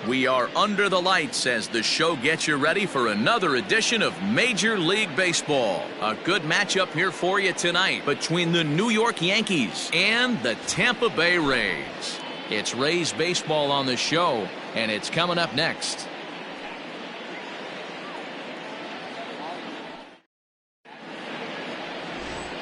We are under the lights as the show gets you ready for another edition of Major League Baseball. A good matchup here for you tonight between the New York Yankees and the Tampa Bay Rays. It's Rays baseball on the show, and it's coming up next.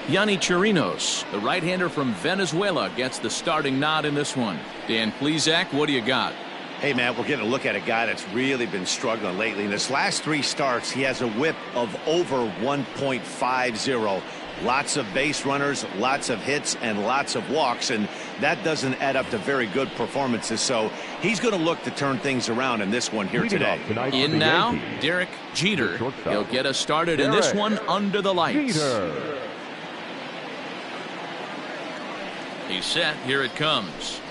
Yonny Chirinos, the right-hander from Venezuela, gets the starting nod in this one. Dan Plesac, what do you got? Hey, man, we're getting a look at a guy that's really been struggling lately. In his last 3 starts, he has a whip of over 1.50. Lots of base runners, lots of hits, and lots of walks, and that doesn't add up to very good performances. So he's going to look to turn things around in this one here today. In now, Derek Jeter. He'll get us started in this one under the lights. He's set. Here it comes.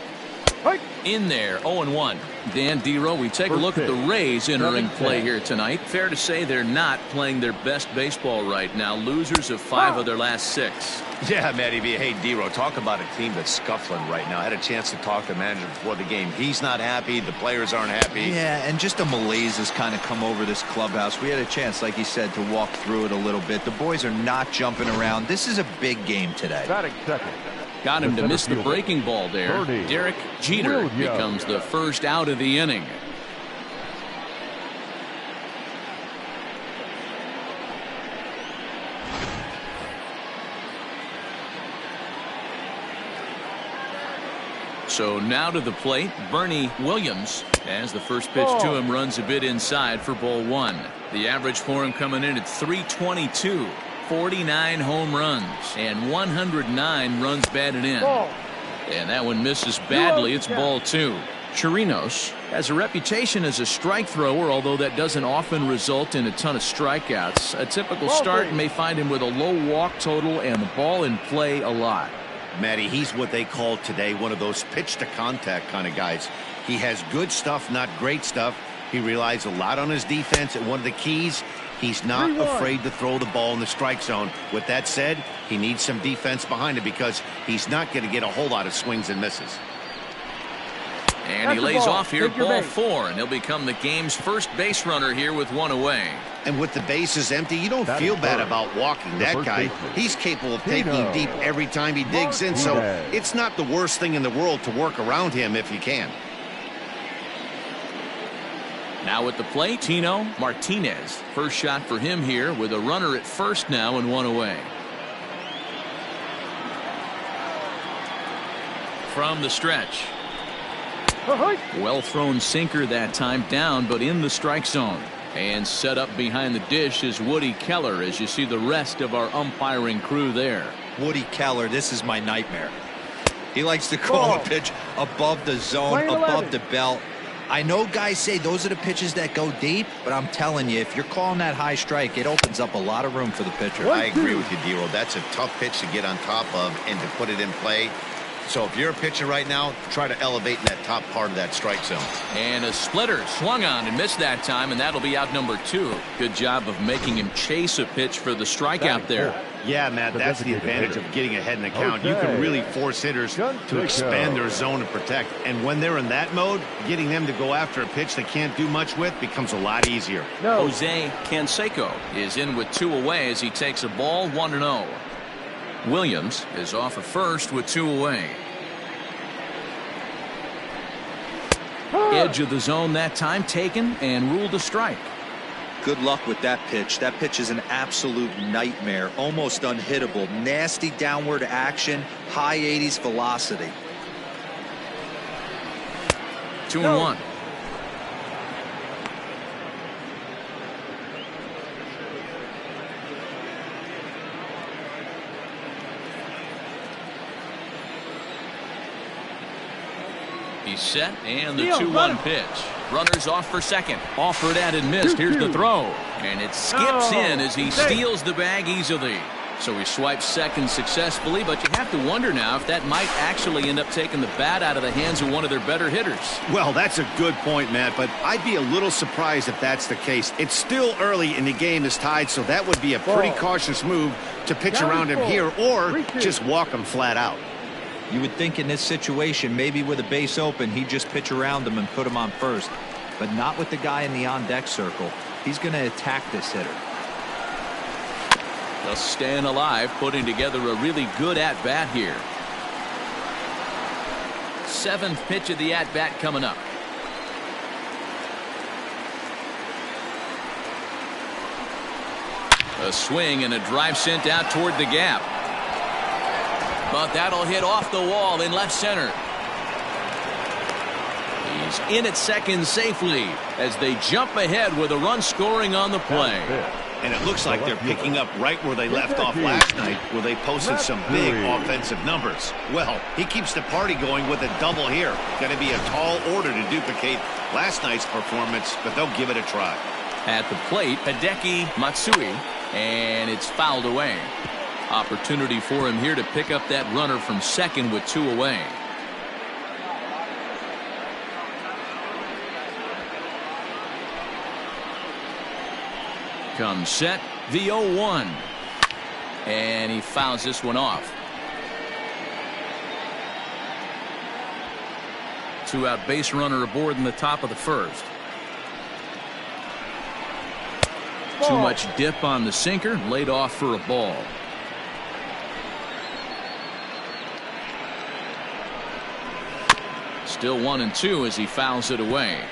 In there, 0-1. Dan Dero, we take a look at the Rays entering play here tonight. Fair to say they're not playing their best baseball right now. Losers of 5 of their last 6. Yeah, Matty B. Hey, Dero, talk about a team that's scuffling right now. I had a chance to talk to the manager before the game. He's not happy. The players aren't happy. Yeah, and just a malaise has kind of come over this clubhouse. We had a chance, like you said, to walk through it a little bit. The boys are not jumping around. This is a big game today. Got him to miss the breaking ball there. Derek Jeter becomes the first out of the inning. So now to the plate, Bernie Williams, as the first pitch to him runs a bit inside for ball 1. The average for him coming in at 322. 49 home runs and 109 runs batted in. And that one misses badly. It's ball 2. Chirinos has a reputation as a strike thrower, although that doesn't often result in a ton of strikeouts. A typical start may find him with a low walk total and the ball in play a lot. Matty, he's what they call today one of those pitch to contact kind of guys. He has good stuff, not great stuff. He relies a lot on his defense, and one of the keys, he's not afraid to throw the ball in the strike zone. With that said, he needs some defense behind him because he's not going to get a whole lot of swings and misses. And he lays off here, ball 4, and he'll become the game's first base runner here with 1 away. And with the bases empty, you don't feel bad about walking that guy. He's capable of taking deep every time he digs in, so it's not the worst thing in the world to work around him if you can. Now at the plate, Tino Martinez. First shot for him here with a runner at first now and 1 away. From the stretch. Well thrown sinker that time, down but in the strike zone. And set up behind the dish is Woody Keller as you see the rest of our umpiring crew there. Woody Keller, this is my nightmare. He likes to call a pitch above the zone, above the belt. I know guys say those are the pitches that go deep, but I'm telling you, if you're calling that high strike, it opens up a lot of room for the pitcher. I agree with you, Dero. That's a tough pitch to get on top of and to put it in play. So if you're a pitcher right now, try to elevate in that top part of that strike zone. And a splitter swung on and missed that time, and that'll be out number 2. Good job of making him chase a pitch for the strikeout there. Yeah, Matt, that's the advantage of getting ahead in the count. You can really force hitters to expand their zone and protect. And when they're in that mode, getting them to go after a pitch they can't do much with becomes a lot easier. Jose Canseco is in with 2 away as he takes a ball 1-0. Williams is off at first with 2 away. Edge of the zone that time taken and ruled a strike. Good luck with that pitch. That pitch is an absolute nightmare, almost unhittable. Nasty downward action, high 80s velocity. 2-1. He's set, and the 2-1 pitch. Runners off for second. Offered at and missed. Here's the throw. And it skips in as he steals the bag easily. So he swipes second successfully, but you have to wonder now if that might actually end up taking the bat out of the hands of one of their better hitters. Well, that's a good point, Matt, but I'd be a little surprised if that's the case. It's still early and the game is tied, so that would be a pretty cautious move to pitch around him here or just walk him flat out. You would think in this situation, maybe with a base open, he'd just pitch around him and put him on first. but not with the guy in the on-deck circle. He's going to attack this hitter. Just staying alive, putting together a really good at-bat here. 7th pitch of the at-bat coming up. A swing and a drive sent out toward the gap. But that'll hit off the wall in left center. He's in at second safely as they jump ahead with a run scoring on the play. And it looks like they're picking up right where they left off last night, where they posted some big offensive numbers. Well, he keeps the party going with a double here. Going to be a tall order to duplicate last night's performance, but they'll give it a try. At the plate, Hideki Matsui, and it's fouled away. Opportunity for him here to pick up that runner from second with 2 away. Comes set, the 0-1. And he fouls this one off. 2-out base runner aboard in the top of the first. Too much dip on the sinker, laid off for a ball. Still 1-2 as he fouls it away.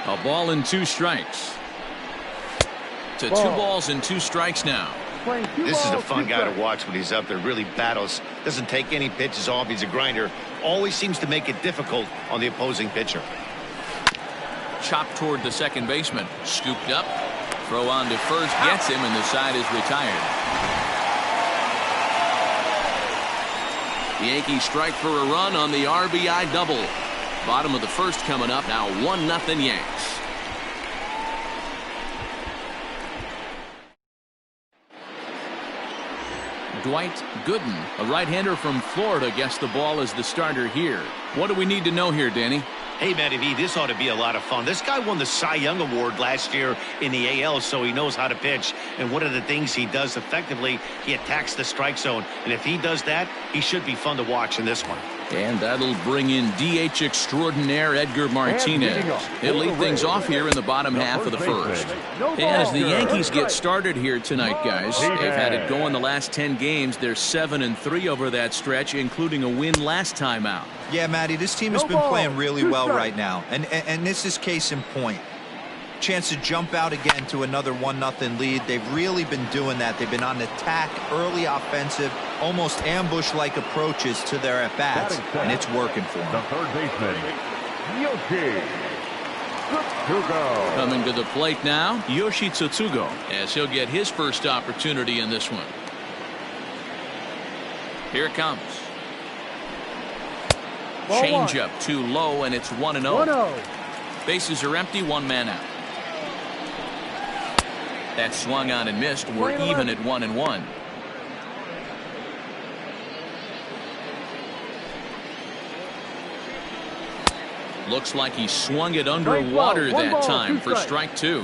A ball and 2 strikes. To 2 balls and 2 strikes now. This is a fun guy to watch when he's up there. Really battles. Doesn't take any pitches off. He's a grinder. Always seems to make it difficult on the opposing pitcher. Chopped toward the second baseman. Scooped up. Throw on to first. Gets him, and the side is retired. The Yankees strike for a run on the RBI double. Bottom of the first coming up now. 1-0 Yanks. Dwight Gooden, a right-hander from Florida, gets the ball as the starter here. What do we need to know here, Danny? Hey, Matty V, this ought to be a lot of fun. This guy won the Cy Young Award last year in the AL, so he knows how to pitch. And one of the things he does effectively, he attacks the strike zone. And if he does that, he should be fun to watch in this one. And that'll bring in DH extraordinaire Edgar Martinez. He'll lead things off here in the bottom half of the first. And as the Yankees get started here tonight, guys, they've had it going the last 10 games. They're 7-3 over that stretch, including a win last time out. Yeah, Matty, this team has been playing really well right now. And this is case in point. Chance to jump out again to another 1-0 lead. They've really been doing that. They've been on attack, early offensive, almost ambush-like approaches to their at-bats, and it's working for them. The third baseman, Yoshi Tsutsugo. Coming to the plate now, Yoshi Tsutsugo, as he'll get his first opportunity in this one. Here it comes. Changeup too low, and it's 1-0. Bases are empty, 1 man out. That swung on and missed. We're even at 1-1. Looks like he swung it underwater that time for strike 2.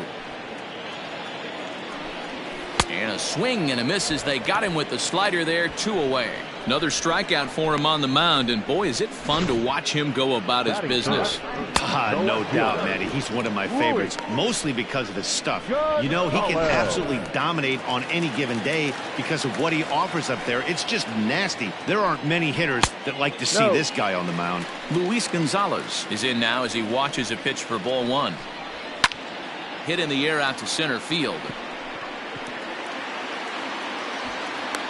And a swing and a miss as they got him with the slider there, 2 away. Another strikeout for him on the mound, and boy, is it fun to watch him go about his business. No doubt, Matty. He's one of my favorites, mostly because of his stuff. You know, he can absolutely dominate on any given day because of what he offers up there. It's just nasty. There aren't many hitters that like to see this guy on the mound. Luis Gonzalez is in now as he watches a pitch for ball 1. Hit in the air out to center field.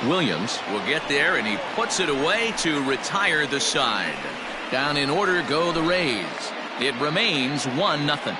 Williams will get there, and he puts it away to retire the side. Down in order go the Rays. It remains 1-0.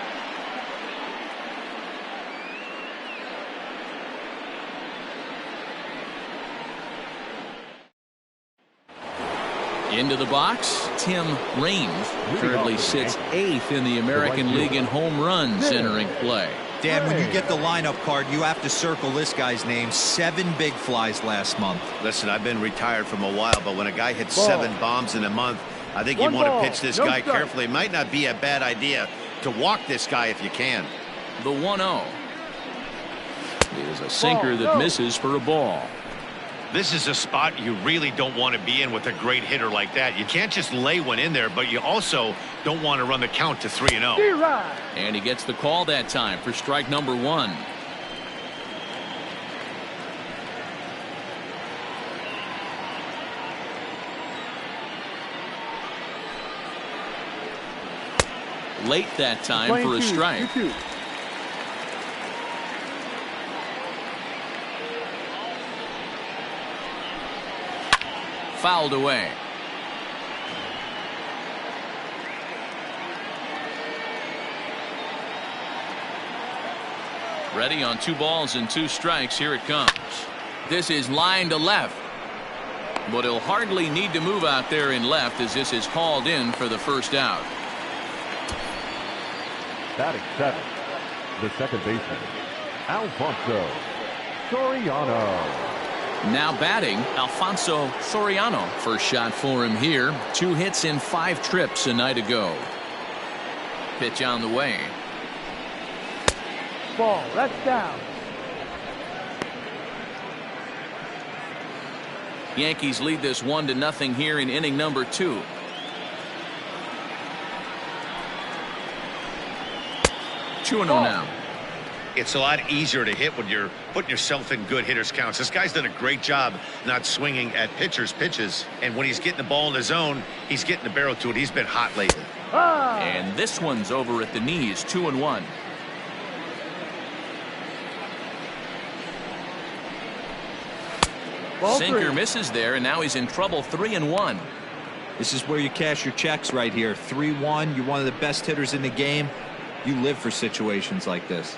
Into the box, Tim Raines currently sits 8th in the American League in home runs entering play. Dan, when you get the lineup card, you have to circle this guy's name. 7 big flies last month. Listen, I've been retired from a while, but when a guy hits 7 bombs in a month, I think you want to pitch this guy carefully. It might not be a bad idea to walk this guy if you can. The 1-0 is a sinker that misses for a ball. This is a spot you really don't want to be in with a great hitter like that. You can't just lay one in there, but you also don't want to run the count to 3-0. And he gets the call that time for strike number 1. Late that time for a strike. Fouled away. Ready on 2 balls and 2 strikes. Here it comes. This is line to left. But he'll hardly need to move out there in left as this is hauled in for the first out. Batting 7, the second baseman, Alfonso Soriano. Now batting, Alfonso Soriano. First shot for him here. 2 hits in 5 trips a night ago. Pitch on the way. Ball, that's down. Yankees lead this 1-0 here in inning number 2. Two and 0 now. It's a lot easier to hit when you're putting yourself in good hitters counts. This guy's done a great job not swinging at pitchers' pitches. And when he's getting the ball in his zone, he's getting the barrel to it. He's been hot lately. And this one's over at the knees. 2-1. Sinker misses there, and now he's in trouble. 3-1. This is where you cash your checks right here. 3-1. You're one of the best hitters in the game. You live for situations like this.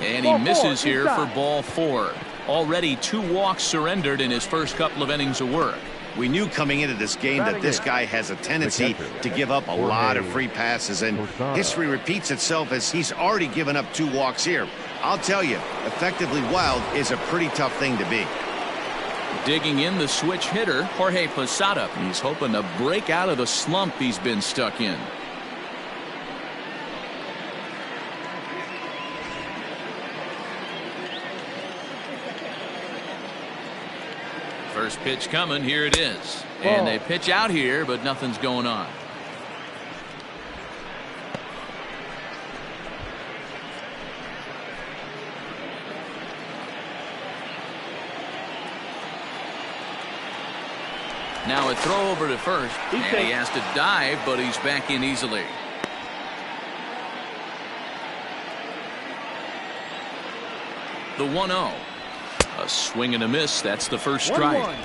And he misses here for ball 4. Already 2 walks surrendered in his first couple of innings of work. We knew coming into this game that this guy has a tendency to give up a lot of free passes, and history repeats itself as he's already given up 2 walks here. I'll tell you, effectively wild is a pretty tough thing to be. Digging in the switch hitter, Jorge Posada. He's hoping to break out of the slump he's been stuck in. First pitch coming. Here it is. And they pitch out here, but nothing's going on. Now a throw over to first, and he has to dive, but he's back in easily. The 1-0. A swing and a miss. That's the first strike. 1-1.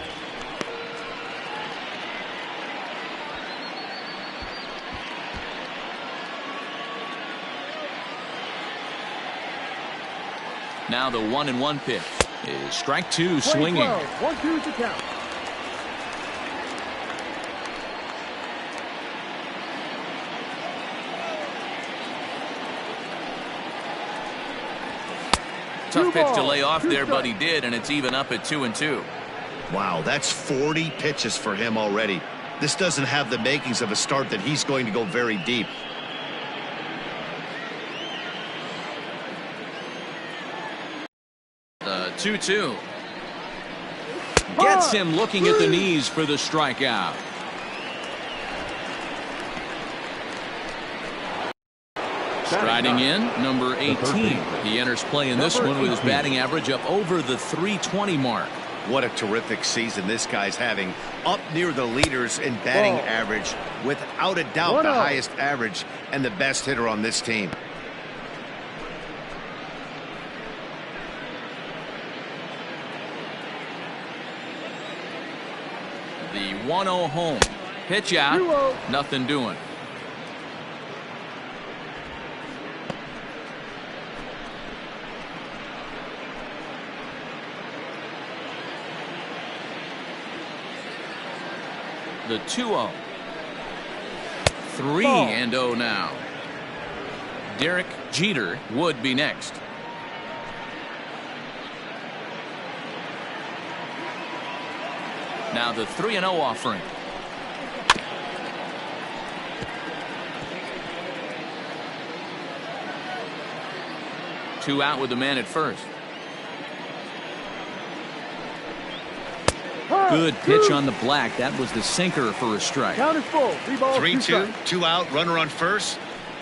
Now the 1-1 pitch is strike 2, swinging. 1-2 to count. Tough pitch to lay off there, but he did, and it's even up at 2-2. Wow, that's 40 pitches for him already. This doesn't have the makings of a start that he's going to go very deep. The 2-2. Gets him looking at the knees for the strikeout. Striding in, number 18. He enters play in this one with his batting average up over the 320 mark. What a terrific season this guy's having. Up near the leaders in batting average. Without a doubt, the highest average and the best hitter on this team. The 1-0 home. Pitch out. Nothing doing. The 2-0. 3-0 now. Derek Jeter would be next. Now the 3-0 offering. 2 out with the man at first. Good pitch on the black. That was the sinker for a strike. Count is full. 3-2, 2 out, runner on first.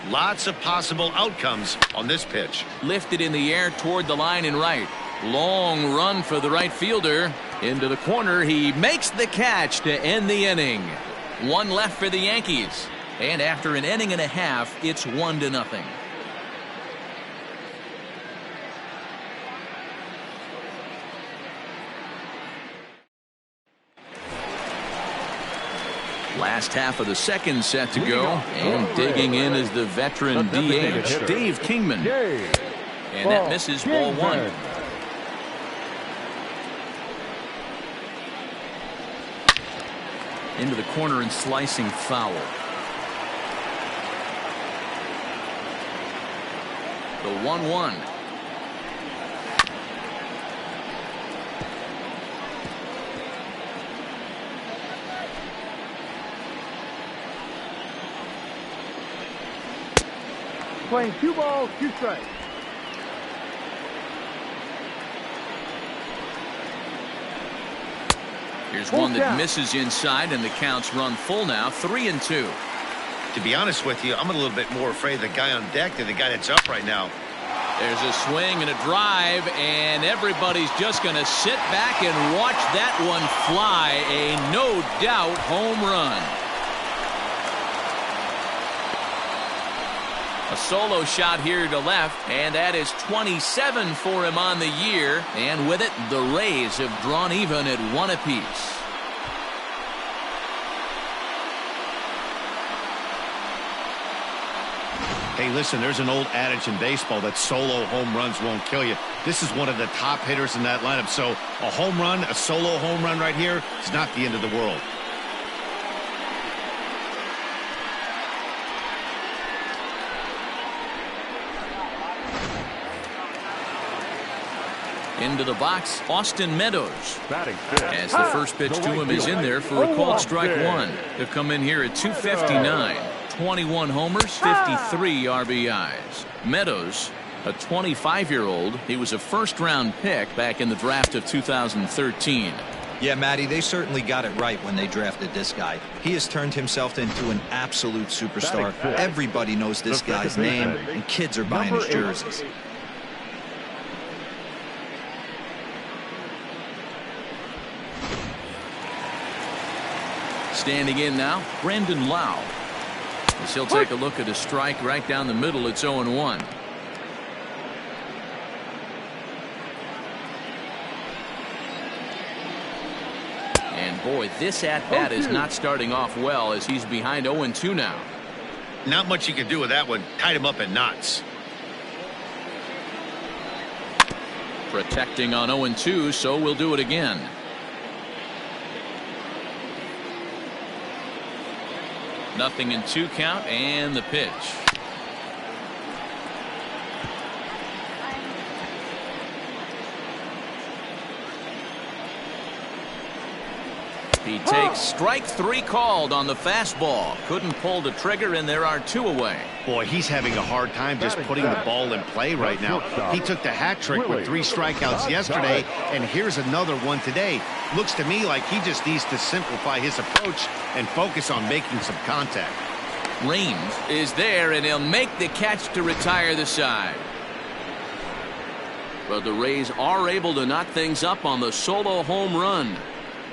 Lots of possible outcomes on this pitch. Lifted in the air toward the line and right. Long run for the right fielder. Into the corner. He makes the catch to end the inning. 1 left for the Yankees. And after an inning and a half, it's 1-0. Last half of the second set to go, and digging in is the veteran DH, Dave Kingman. And that misses ball 1. Into the corner and slicing foul. The 1-1. Playing 2 balls, 2 strikes. Here's one that misses inside, and the count's run full now. 3-2. To be honest with you, I'm a little bit more afraid of the guy on deck than the guy that's up right now. There's a swing and a drive, and everybody's just going to sit back and watch that one fly. A no-doubt home run. A solo shot here to left, and that is 27 for him on the year. And with it, the Rays have drawn even at 1 apiece. Hey, listen, there's an old adage in baseball that solo home runs won't kill you. This is one of the top hitters in that lineup. So a home run, a solo home run right here is not the end of the world. Into the box, Austin Meadows. As the first pitch to him is in there for a called strike 1. He'll come in here at 259. 21 homers, 53 RBIs. Meadows, a 25-year-old. He was a first-round pick back in the draft of 2013. Yeah, Matty, they certainly got it right when they drafted this guy. He has turned himself into an absolute superstar. Everybody knows this guy's name, and kids are buying his jerseys. Standing in now, Brandon Lau. As he'll take a look at a strike right down the middle. It's 0-1. And boy, this at-bat is not starting off well as he's behind 0-2 now. Not much you can do with that one. Tied him up in knots. Protecting on 0-2, so we'll do it again. Nothing in 2 count, and the pitch. He takes strike 3 called on the fastball. Couldn't pull the trigger, and there are 2 away. Boy, he's having a hard time just putting the ball in play right now. He took the hat trick with 3 strikeouts yesterday, and here's another one today. Looks to me like he just needs to simplify his approach and focus on making some contact. Raines is there, and he'll make the catch to retire the side. But the Rays are able to knot things up on the solo home run.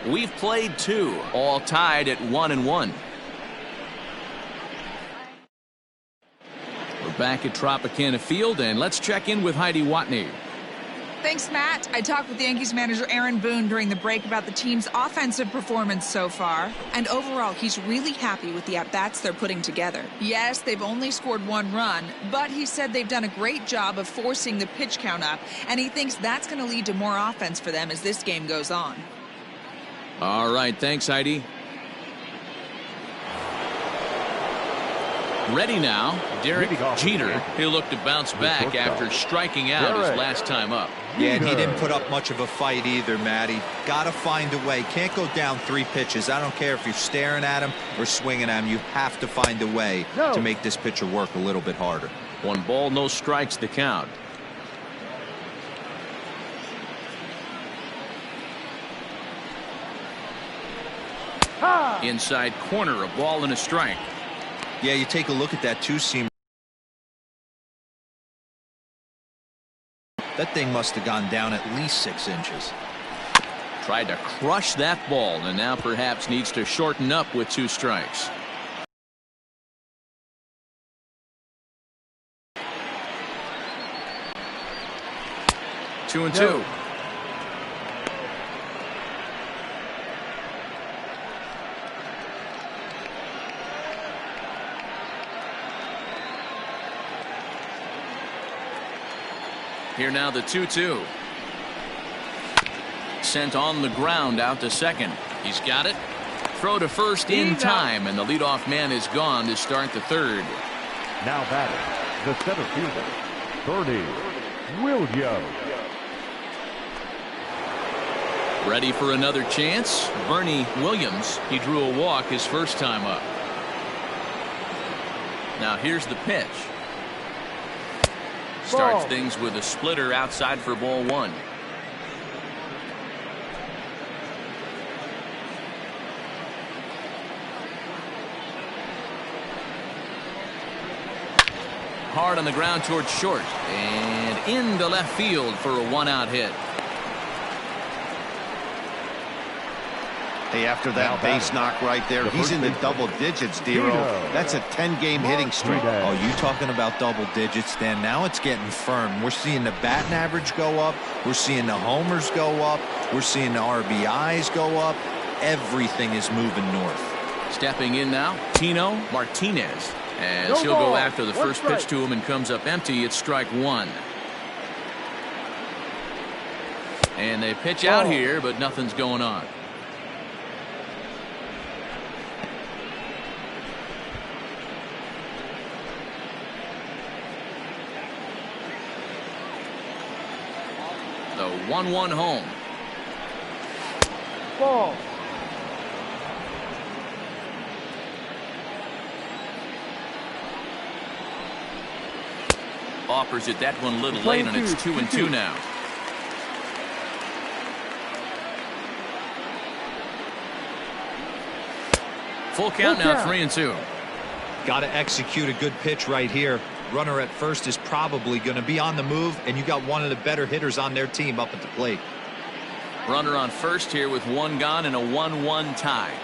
We've played 2, all tied at 1-1. We're back at Tropicana Field, and let's check in with Heidi Watney. Thanks, Matt. I talked with the Yankees manager Aaron Boone during the break about the team's offensive performance so far. And overall, he's really happy with the at-bats they're putting together. Yes, they've only scored 1 run, but he said they've done a great job of forcing the pitch count up, and he thinks that's going to lead to more offense for them as this game goes on. All right, thanks, Heidi. Ready now, Derek Jeter. He'll look to bounce back after striking out his last time up. Yeah, and he didn't put up much of a fight either, Matty. Got to find a way. Can't go down 3 pitches. I don't care if you're staring at him or swinging at him. You have to find a way to make this pitcher work a little bit harder. 1 ball, no strikes to count. Inside corner, a ball and a strike. Yeah, you take a look at that two-seam. That thing must have gone down at least 6 inches. Tried to crush that ball, and now perhaps needs to shorten up with 2 strikes. Two and two. Here now the 2-2. Sent on the ground out to second. He's got it. Throw to first in time, and the leadoff man is gone to start the third. Now batting, the center fielder, Bernie Williams. Ready for another chance. Bernie Williams. He drew a walk his first time up. Now here's the pitch. Starts things with a splitter outside for ball 1. Hard on the ground towards short and into left field for a 1-out hit. Hey, after that base knock right there, he's in the double digits, Dero. That's a 10-game hitting streak. Oh, you talking about double digits, Dan? Now it's getting firm. We're seeing the batting average go up. We're seeing the homers go up. We're seeing the RBIs go up. Everything is moving north. Stepping in now, Tino Martinez. As he'll go after the first pitch to him and comes up empty. It's strike 1. And they pitch out here, but nothing's going on. The 1-1 home. Ball. Offers it that one a little late, and it's 2-2 now. Full count now, 3-2. Got to execute a good pitch right here. Runner at first is probably going to be on the move, and you got one of the better hitters on their team up at the plate. Runner on first here with 1 gone and a 1-1 tie.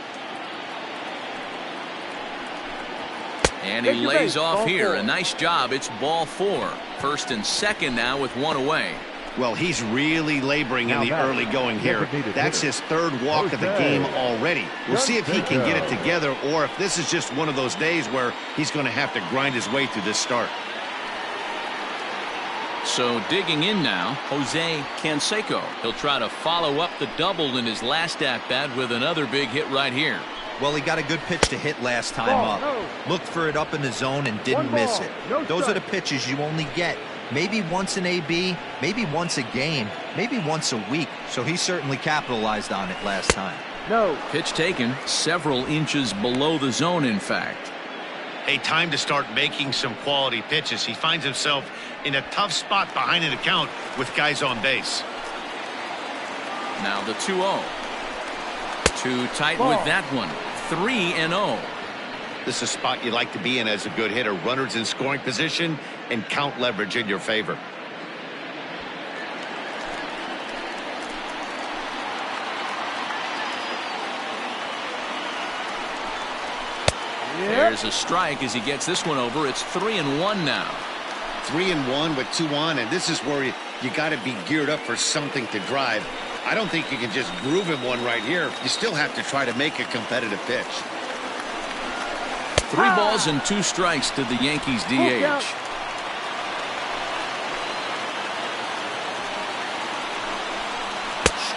And he lays off here. A nice job. It's ball 4. First and second now with 1 away. Well, he's really laboring in the early going here. That's his 3rd walk of the game already. We'll see if he can get it together, or if this is just one of those days where he's going to have to grind his way through this start. So digging in now, Jose Canseco. He'll try to follow up the double in his last at-bat with another big hit right here. Well, he got a good pitch to hit last time up. Looked for it up in the zone and didn't miss it. Those are the pitches you only get maybe once in AB, maybe once a game, maybe once a week. So he certainly capitalized on it last time. Pitch taken several inches below the zone, in fact. A time to start making some quality pitches. He finds himself in a tough spot behind an account with guys on base. Now the 2-0. Too tight with that one. 3-0. This is a spot you like to be in as a good hitter. Runners in scoring position and count leverage in your favor. There's a strike as he gets this one over. It's 3-1 now. 3-1 with 2 on, and this is where you got to be geared up for something to drive. I don't think you can just groove him one right here. You still have to try to make a competitive pitch. 3 balls and 2 strikes to the Yankees DH.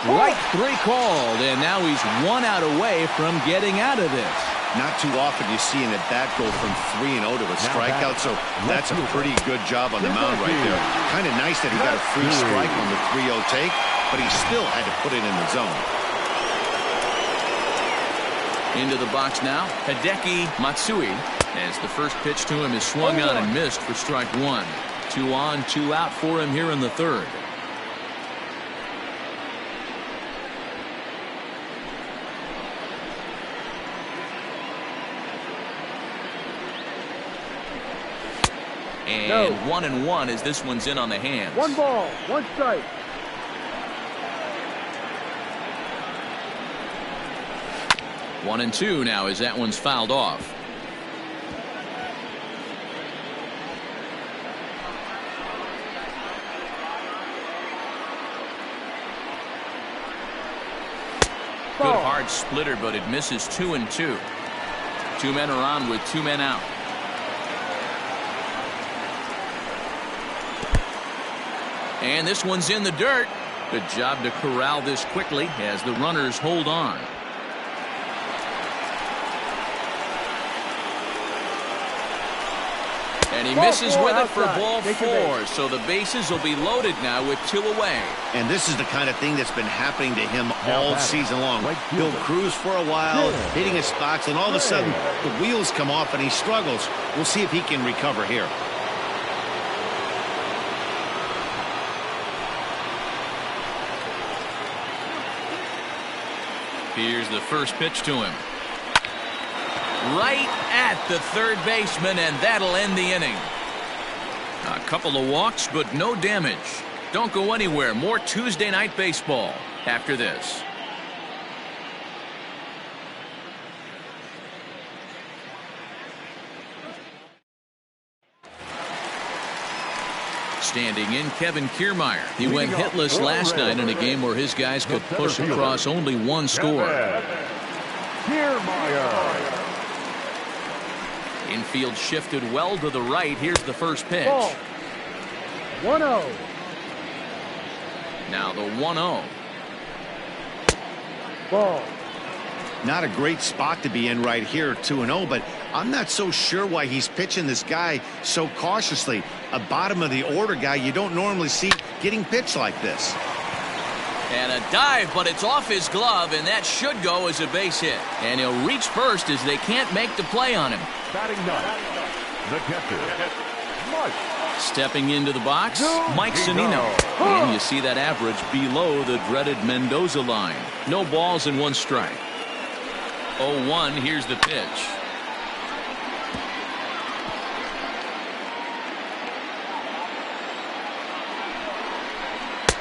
Strike 3 called, and now he's 1 out away from getting out of this. Not too often you see an at-bat go from 3-0 to a strikeout, so that's a pretty good job on the mound right there. Kind of nice that he got a free strike on the 3-0 take, but he still had to put it in the zone. Into the box now, Hideki Matsui, as the first pitch to him is swung on and missed for strike 1. 2 on, 2 out for him here in the third. And 1-1 as this one's in on the hands. 1 ball, 1 strike. One and two now as that one's fouled off. Good hard splitter, but it misses 2-2. 2 men are on with 2 men out. And this one's in the dirt. Good job to corral this quickly as the runners hold on. And he misses with it for ball 4. So the bases will be loaded now with 2 away. And this is the kind of thing that's been happening to him all season long. He'll cruise for a while, hitting his spots, and all of a sudden the wheels come off and he struggles. We'll see if he can recover here. Here's the first pitch to him. Right at the third baseman, and that'll end the inning. A couple of walks, but no damage. Don't go anywhere. More Tuesday night baseball after this. Standing in, Kevin Kiermaier. He went hitless last night in a game where his guys could push across only 1 score. Kiermaier. Infield shifted well to the right. Here's the first pitch. 1-0. Now the 1-0. Ball. Not a great spot to be in right here, 2-0, but I'm not so sure why he's pitching this guy so cautiously. A bottom of the order guy you don't normally see getting pitched like this. And a dive, but it's off his glove, and that should go as a base hit. And he'll reach first as they can't make the play on him. Batting ninth, the catcher, Mike. Stepping into the box, Mike Zunino. And you see that average below the dreaded Mendoza line. No balls and 1 strike. 0-1, here's the pitch.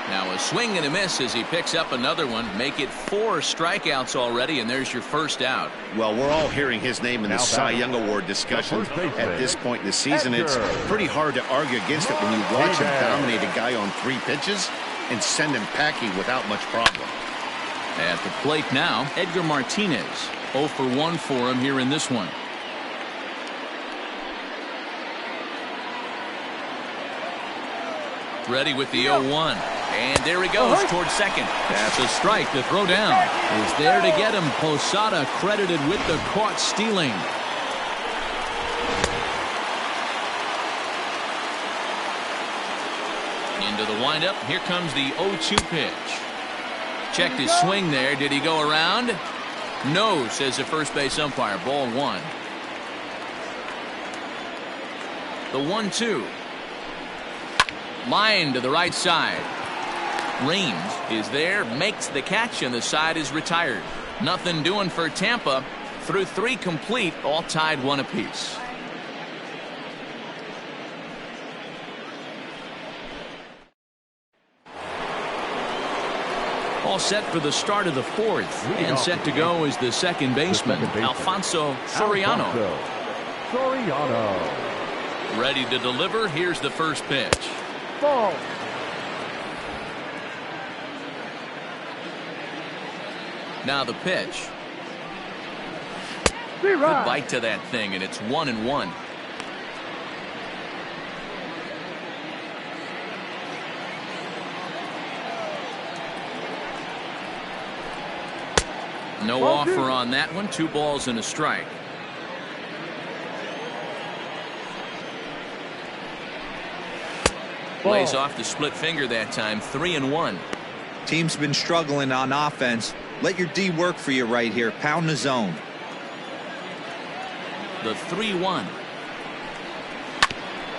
Now a swing and a miss as he picks up another one. Make it 4 strikeouts already, and there's your first out. Well, we're all hearing his name in the Cy Young Award discussion at this point in the season. It's pretty hard to argue against it when you watch him dominate a guy on 3 pitches and send him packing without much problem. At the plate now, Edgar Martinez. 0 for 1 for him here in this one. Ready with the 0-1. And there he goes towards second. That's a strike. The throw down is there to get him. Posada credited with the caught stealing. Into the windup. Here comes the 0-2 pitch. Checked his swing there. Did he go around? No, says the first base umpire. Ball 1. The 1-2. Line to the right side. Raines is there, makes the catch, and the side is retired. Nothing doing for Tampa. Through 3 complete, all tied 1 apiece. All set for the start of the 4th, and set to go is the second baseman, Alfonso Soriano. Ready to deliver. Here's the first pitch. Ball. Now the pitch. Good bite to that thing, and it's 1-1. No offer on that one. 2 balls and a strike. Plays off the split finger that time. 3-1. Team's been struggling on offense. Let your D work for you right here. Pound the zone. The 3-1.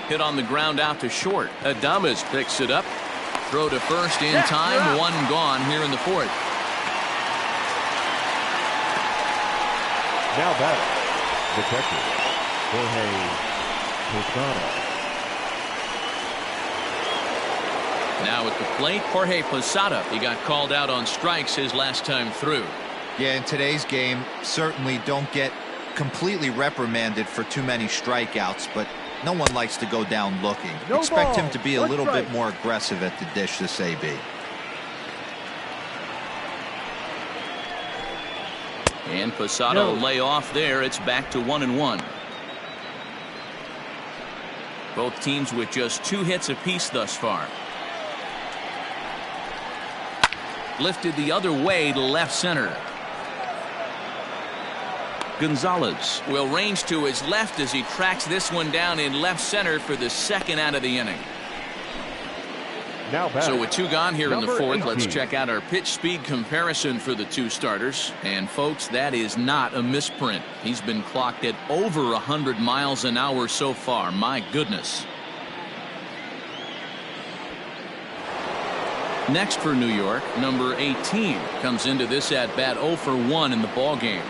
Hit on the ground out to short. Adames picks it up. Throw to first in time. 1 gone here in the 4th. Now batting, the catcher, Jorge Posada. Now at the plate, Jorge Posada. He got called out on strikes his last time through. Yeah, in today's game, certainly don't get completely reprimanded for too many strikeouts, but no one likes to go down looking. Expect him to be a little bit more aggressive at the dish this AB. And Posada will lay off there. It's back to 1-1. Both teams with just 2 hits apiece thus far. Lifted the other way to left center. Gonzalez will range to his left as he tracks this one down in left center for the second out of the inning. So with 2 gone here in the 4th, let's check out our pitch speed comparison for the 2 starters. And folks, that is not a misprint. He's been clocked at over 100 miles an hour so far. My goodness. Next for New York, number 18 comes into this at bat 0 for 1 in the ball game.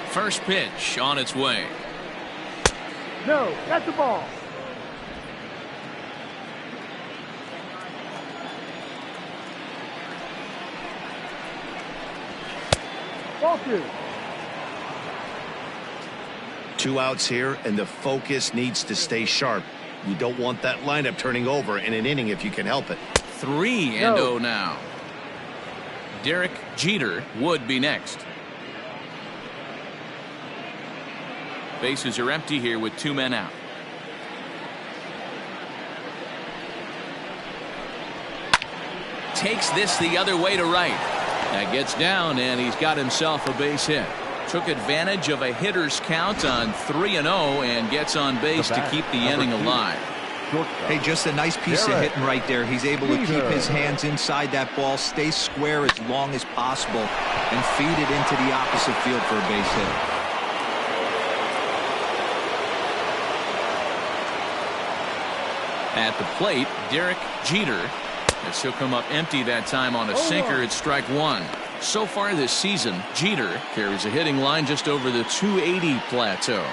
First pitch on its way. No, that's the ball. Ball 2. 2 outs here, and the focus needs to stay sharp. You don't want that lineup turning over in an inning if you can help it. 3-0 now. Derek Jeter would be next. Bases are empty here with 2 men out. Takes this the other way to right. That gets down, and he's got himself a base hit. Took advantage of a hitter's count on 3-0 and gets on base to keep the inning alive. Hey, just a nice piece of hitting right there. He's able to keep his hands inside that ball, stay square as long as possible, and feed it into the opposite field for a base hit. At the plate, Derek Jeter, as he'll come up empty that time on a sinker at strike 1. So far this season, Jeter carries a hitting line just over the 280 plateau.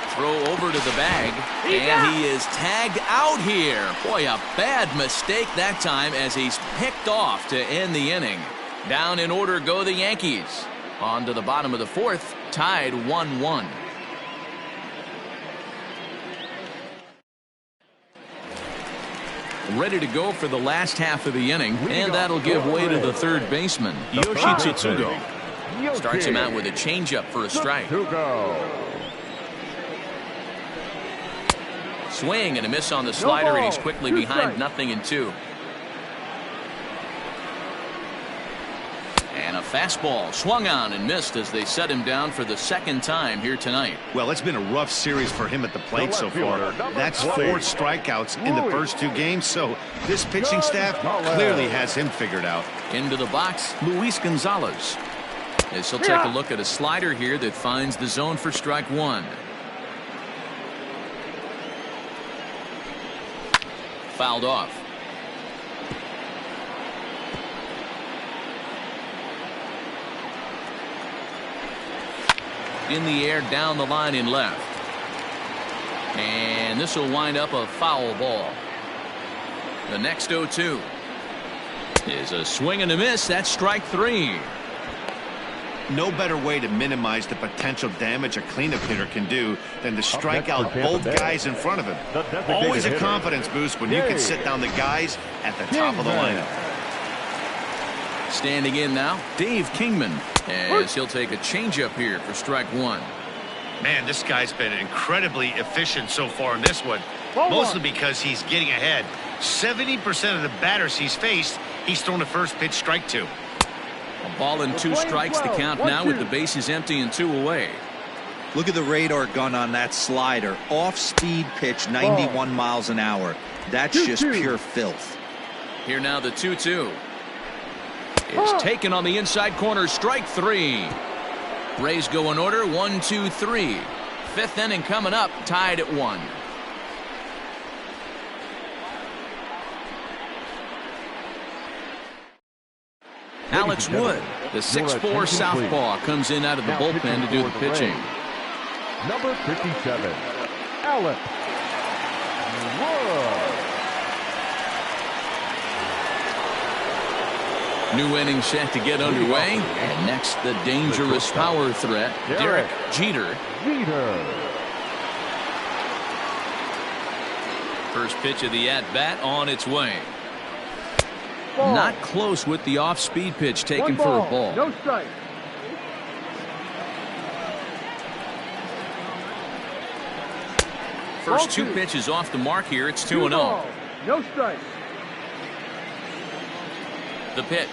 Throw over to the bag, and he is tagged out here. Boy, a bad mistake that time as he's picked off to end the inning. Down in order go the Yankees. On to the bottom of the 4th, tied 1-1. Ready to go for the last half of the inning, and that'll give way to the 3rd baseman, Yoshi Tsutsugo. Starts him out with a changeup for a strike. Swing and a miss on the slider, and he's quickly behind 0-2. And a fastball swung on and missed as they set him down for the 2nd time here tonight. Well, it's been a rough series for him at the plate so far. That's 4 strikeouts in the first 2 games, so this pitching staff clearly has him figured out. Into the box, Luis Gonzalez. As he'll take a look at a slider here that finds the zone for strike 1. Fouled off. In the air down the line in left. And this will wind up a foul ball. The next 0-2 is a swing and a miss. That's strike 3. No better way to minimize the potential damage a cleanup hitter can do than to strike out both guys in front of him. Always a confidence boost when you can sit down the guys at the top of the lineup. Standing in now, Dave Kingman, as he'll take a changeup here for strike 1. Man, this guy's been incredibly efficient so far in this one, mostly because he's getting ahead. 70% of the batters he's faced, he's thrown the first pitch strike 2. A ball and 2 strikes the count now with the bases empty and 2 away. Look at the radar gun on that slider. Off-speed pitch, 91 miles an hour. That's just pure filth. Here now the 2-2. It's taken on the inside corner, strike 3. Rays go in order, 1, 2, 3. 5th inning coming up, tied at 1. Alex Wood, the 6'4" southpaw, comes in out of the bullpen to do the pitching. Number 57, Alex New inning set to get underway. And next, the dangerous power threat, Derek Jeter. First pitch of the at-bat on its way. Ball. Not close with the off-speed pitch taken for a ball. No strike. First two pitches off the mark here. It's 2-0. No strike. The pitch.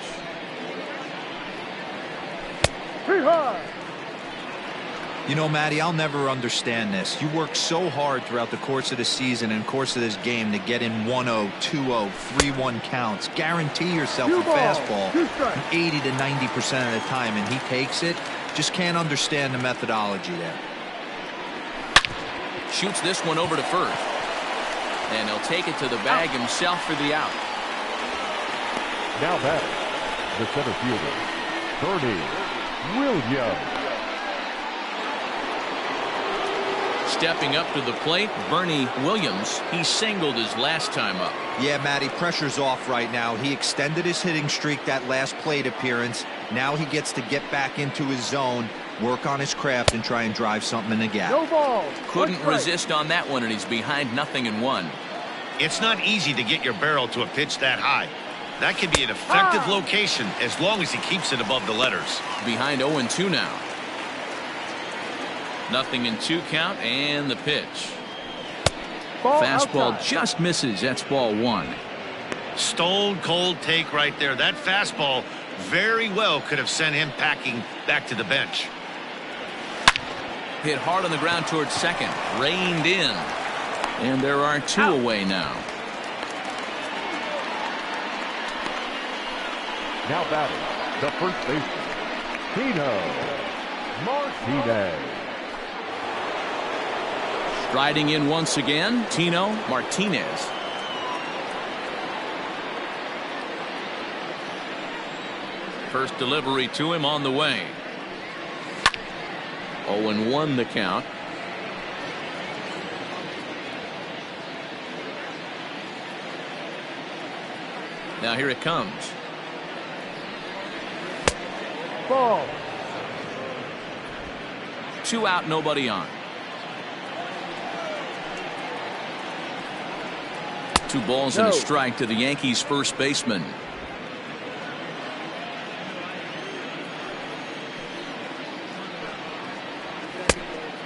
You know, Matty, I'll never understand this. You work so hard throughout the course of the season and course of this game to get in 1-0, 2-0, 3-1 counts. Guarantee yourself a fastball 80 to 90% of the time, and he takes it. Just can't understand the methodology there. Shoots this one over to first. And he'll take it to the bag himself for the out. Now batting, the center fielder, Bernie Williams. Stepping up to the plate, Bernie Williams. He singled his last time up. Yeah, Matty, pressure's off right now. He extended his hitting streak that last plate appearance. Now he gets to get back into his zone, work on his craft, and try and drive something in the gap. No ball. Couldn't resist on that one, and he's behind 0-1. It's not easy to get your barrel to a pitch that high. That could be an effective location as long as he keeps it above the letters. Behind 0-2 now. 0-2 count, and the pitch. Fastball outside. just misses. That's ball one. Stone cold take right there. That fastball very well could have sent him packing back to the bench. Hit hard on the ground towards second. Reined in. And there are two away now. Now batting, the first baseman, Tino Martinez. Striding in once again, Tino Martinez. First delivery to him on the way. 0-1 the count. Now here it comes. Ball. 2 out, nobody on. 2 balls and a strike to the Yankees first baseman.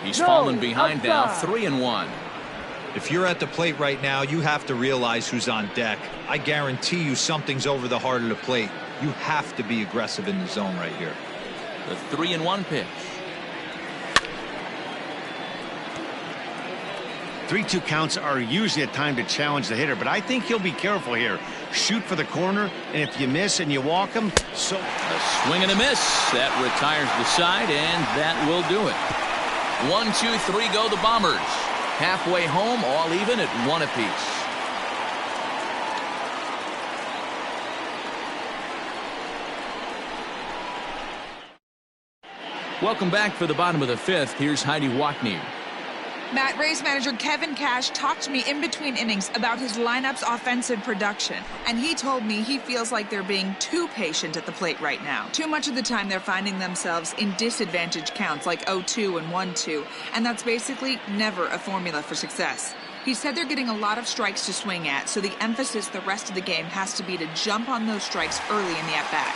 He's fallen behind now, 3-1. If you're at the plate right now, you have to realize who's on deck. I guarantee you something's over the heart of the plate. You have to be aggressive in the zone right here. The 3-1 pitch. 3-2 counts are usually a time to challenge the hitter, but I think he'll be careful here. Shoot for the corner, and if you miss and you walk him, so a swing and a miss. That retires the side, and that will do it. 1, 2, 3 go the Bombers. Halfway home, all even at 1 apiece. Welcome back for the bottom of the 5th. Here's Heidi Watney. Matt, Rays manager Kevin Cash talked to me in between innings about his lineup's offensive production, and he told me he feels like they're being too patient at the plate right now. Too much of the time they're finding themselves in disadvantage counts like 0-2 and 1-2, and that's basically never a formula for success. He said they're getting a lot of strikes to swing at, so the emphasis the rest of the game has to be to jump on those strikes early in the at-bat.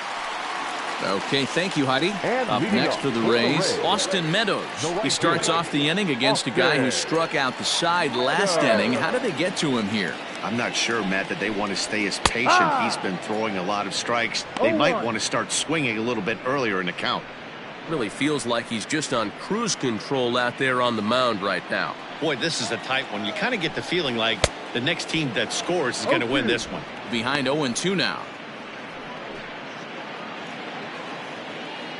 Okay, thank you, Heidi. Up next for the Rays, Austin Meadows. He starts off the inning against a guy who struck out the side last inning. How did they get to him here? I'm not sure, Matt, that they want to stay as patient. He's been throwing a lot of strikes. They might want to start swinging a little bit earlier in the count. Really feels like he's just on cruise control out there on the mound right now. Boy, this is a tight one. You kind of get the feeling like the next team that scores is going to win this one. Behind 0-2 now.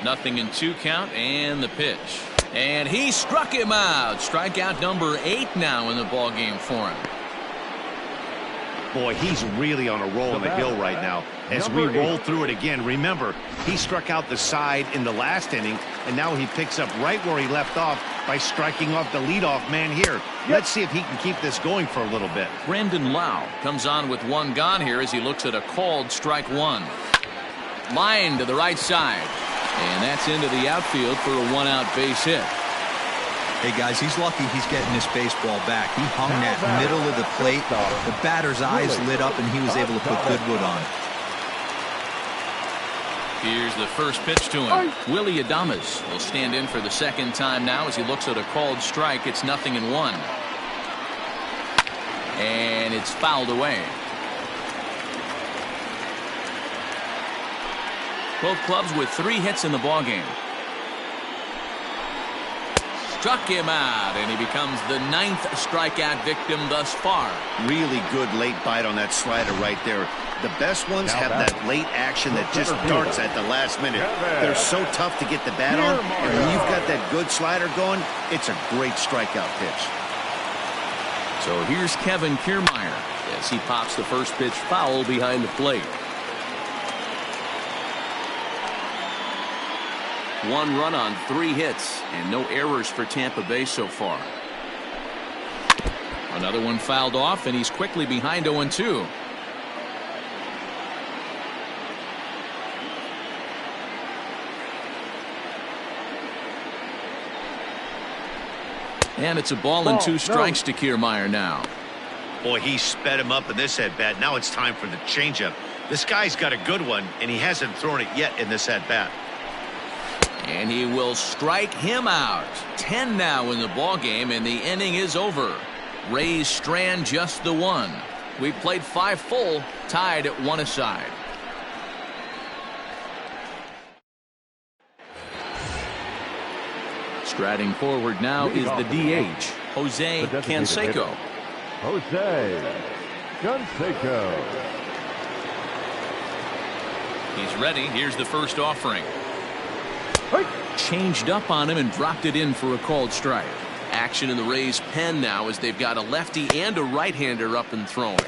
0-2 count, and the pitch. And he struck him out. Strikeout number 8 now in the ballgame for him. Boy, he's really on a roll on the hill right now. As we roll through it again, remember, he struck out the side in the last inning, and now he picks up right where he left off by striking off the leadoff man here. Let's see if he can keep this going for a little bit. Brandon Lau comes on with 1 gone here as he looks at a called strike 1. Line to the right side. And that's into the outfield for a one-out base hit. Hey, guys, he's lucky he's getting this baseball back. He hung that middle of the plate. The batter's eyes lit up, and he was able to put good wood on. Here's the first pitch to him. Willie Adames will stand in for the second time now as he looks at a called strike. It's 0-1. And it's fouled away. Both clubs with 3 hits in the ballgame. Struck him out, and he becomes the 9th strikeout victim thus far. Really good late bite on that slider right there. The best ones have that late action that just darts at the last minute. They're so tough to get the bat on, and when you've got that good slider going, it's a great strikeout pitch. So here's Kevin Kiermaier as he pops the first pitch foul behind the plate. 1 run on 3 hits and no errors for Tampa Bay so far. Another one fouled off, and he's quickly behind 0-2. And it's a ball and 2 strikes to Kiermaier now. Boy, he sped him up in this at-bat. Now it's time for the changeup. This guy's got a good one, and he hasn't thrown it yet in this at-bat. And he will strike him out. 10 now in the ballgame, and the inning is over. Rays strand just the 1. We've played 5 full, tied at 1 aside. Striding forward now is the DH, Jose Canseco. Jose Canseco. He's ready. Here's the first offering. Changed up on him and dropped it in for a called strike. Action in the Rays' pen now as they've got a lefty and a right-hander up and throwing.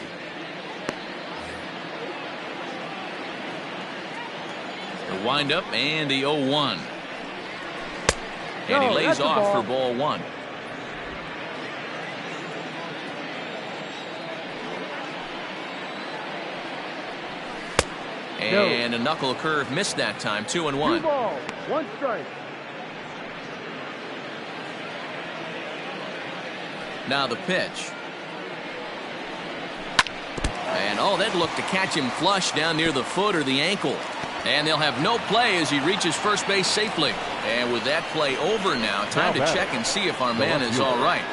The windup and the 0-1. And he lays off for ball 1. And a knuckle curve missed that time. 2-1. 2 balls, 1 strike. Now the pitch. And oh, that looked to catch him flush down near the foot or the ankle. And they'll have no play as he reaches first base safely. And with that play over now, time to check and see if our man is all right.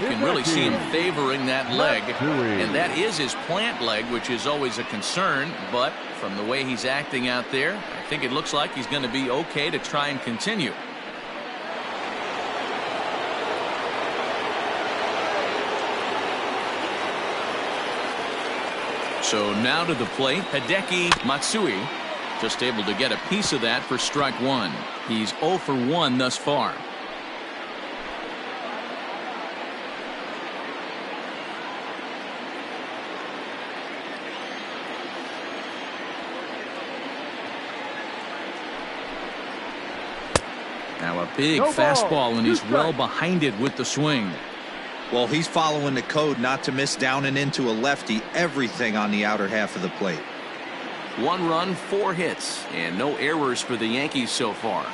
You can really see him favoring that leg, and that is his plant leg, which is always a concern. But from the way he's acting out there, I think it looks like he's going to be okay to try and continue. So now to the plate, Hideki Matsui, just able to get a piece of that for strike 1. He's 0 for 1 thus far. Now a big fastball, and he's well behind it with the swing. Well, he's following the code not to miss down and into a lefty. Everything on the outer half of the plate. 1 run, 4 hits, and no errors for the Yankees so far.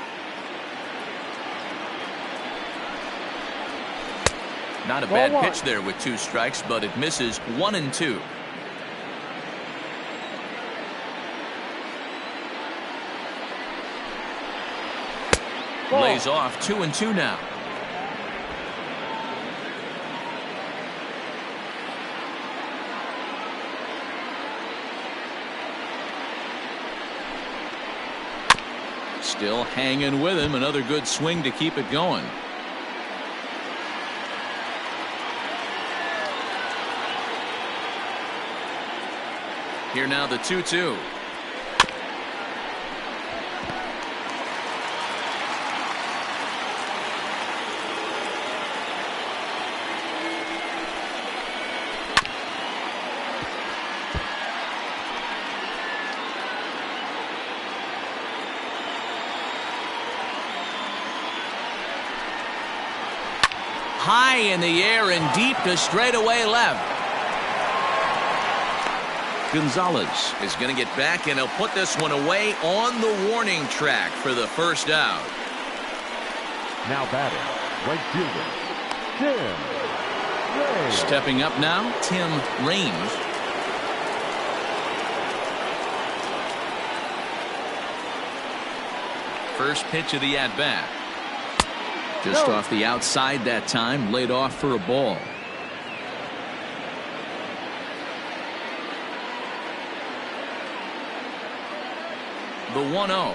Not a bad pitch there with 2 strikes, but it misses 1-2. Lays off 2-2 now. Still hanging with him. Another good swing to keep it going. Here now the 2-2. High in the air and deep to straightaway left. Gonzalez is going to get back, and he'll put this one away on the warning track for the first out. Now batting, right fielder, Tim Raines. Stepping up now, Tim Raines. First pitch of the at-bat. Just off the outside that time, laid off for a ball. The 1-0.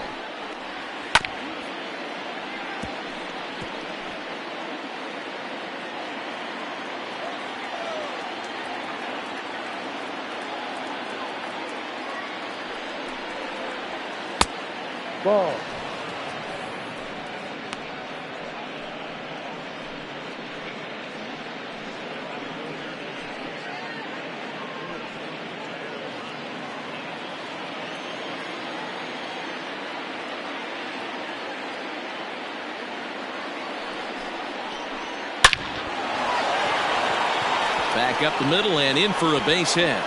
Ball. Back up the middle and in for a base hit.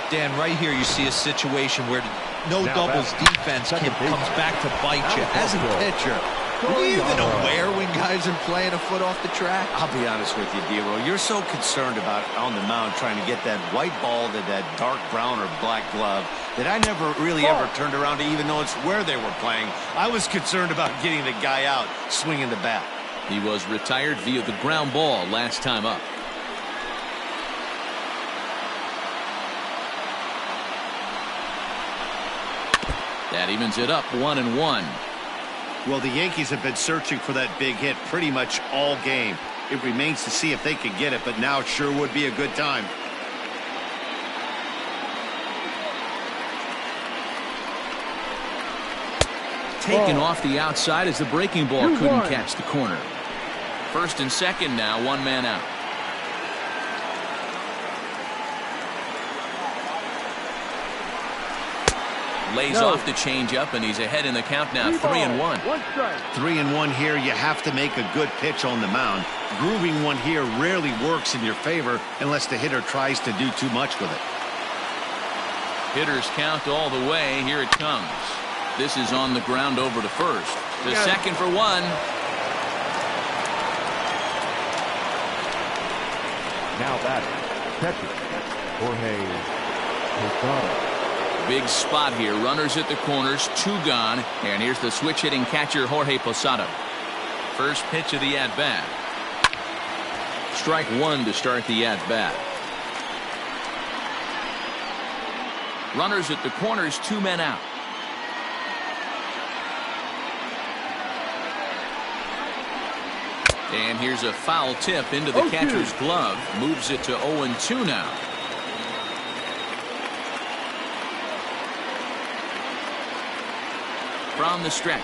Dan, right here you see a situation where no doubles defense comes back to bite you. As a pitcher, are you even aware when guys are playing a foot off the track? I'll be honest with you, D-Roll. You're so concerned about on the mound trying to get that white ball to that dark brown or black glove that I never really ever turned around to even notice where they were playing. I was concerned about getting the guy out swinging the bat. He was retired via the ground ball last time up. That evens it up 1-1. Well, the Yankees have been searching for that big hit pretty much all game. It remains to see if they can get it, but now it sure would be a good time. Taken off the outside as the breaking ball couldn't catch the corner. First and second now, one man out. Lays off the changeup, and he's ahead in the count now, 3-1. 3-1 here. You have to make a good pitch on the mound. Grooving one here rarely works in your favor unless the hitter tries to do too much with it. Hitters count all the way. Here it comes. This is on the ground over to first. To second for one. Now batting, catcher, Jorge Posada. Big spot here. Runners at the corners, two gone. And here's the switch hitting catcher, Jorge Posada. First pitch of the at-bat. Strike one to start the at-bat. Runners at the corners, two men out. And here's a foul tip into the catcher's glove. Moves it to 0-2 now. From the stretch.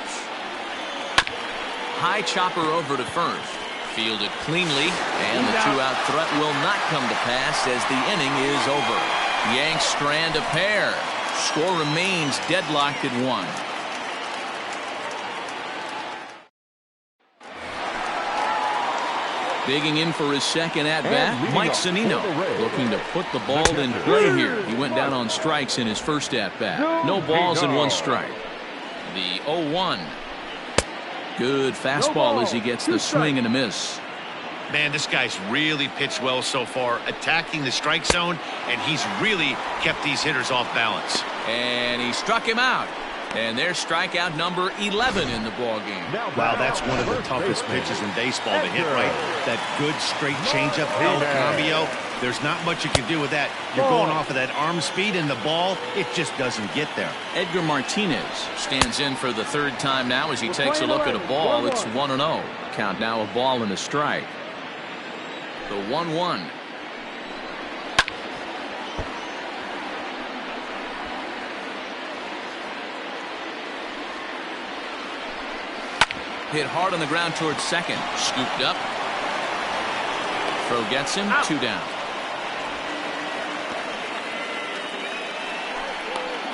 High chopper over to first. Fielded cleanly. And the two-out threat will not come to pass as the inning is over. Yanks strand a pair. Score remains deadlocked at 1. Digging in for his second at-bat, Mike Zunino, looking to put the ball in play here. He went down on strikes in his first at-bat. No balls and one strike. The 0-1. Good fastball as he gets the swing and a miss. Man, this guy's really pitched well so far, attacking the strike zone, and he's really kept these hitters off balance. And he struck him out. And there's strikeout number 11 in the ballgame. Wow, that's one of the toughest pitches in baseball to hit right. That good straight changeup El Cambio. There's not much you can do with that. You're going off of that arm speed, and the ball, it just doesn't get there. Edgar Martinez stands in for the third time now as he takes a look at a ball. It's 1-0. Count now a ball and a strike. The 1-1. Hit hard on the ground towards second. Scooped up. Throw gets him. Out. 2 down.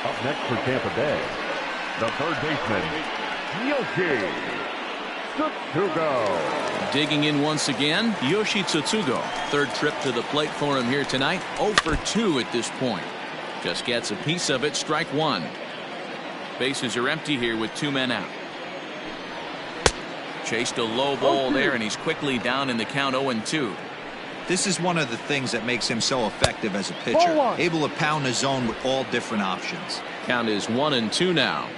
Up next for Tampa Bay, the third baseman, Yoki Tsutsugo. Digging in once again, Yoshi Tsutsugo. Third trip to the plate for him here tonight. 0 for 2 at this point. Just gets a piece of it. Strike one. Bases are empty here with 2 men out. Chased a low ball there, and he's quickly down in the count 0-2. This is one of the things that makes him so effective as a pitcher. Able to pound the zone with all different options. Count is 1-2 now.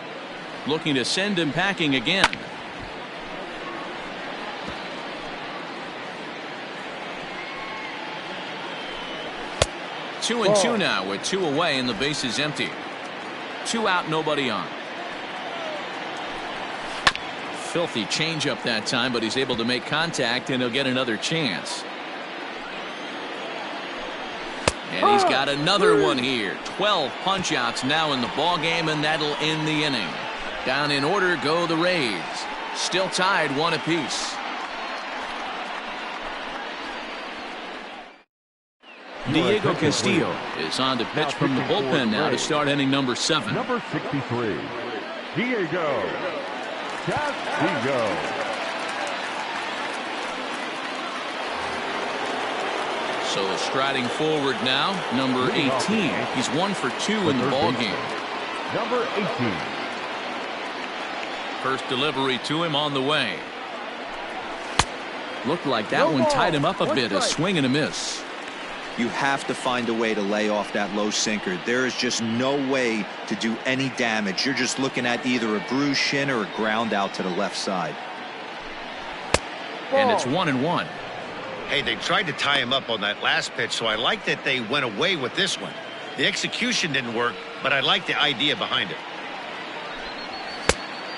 Looking to send him packing again. Two and two now with 2 away and the base is empty. 2 out, nobody on. Filthy changeup that time, but he's able to make contact and he'll get another chance. And he's got another one here. 12 punch outs now in the ball game, and that'll end the inning. Down in order go the Rays. Still tied 1 apiece. Diego Castillo is on to pitch from the bullpen now to start inning number 7. Number 63, Diego Castillo. So striding forward now, number 18. He's 1 for 2 in the ball game. Number 18. First delivery to him on the way. Looked like that one tied him up a bit. A swing and a miss. You have to find a way to lay off that low sinker. There is just no way to do any damage. You're just looking at either a bruised shin or a ground out to the left side. And it's 1-1. Hey, they tried to tie him up on that last pitch, so I like that they went away with this one. The execution didn't work, but I like the idea behind it.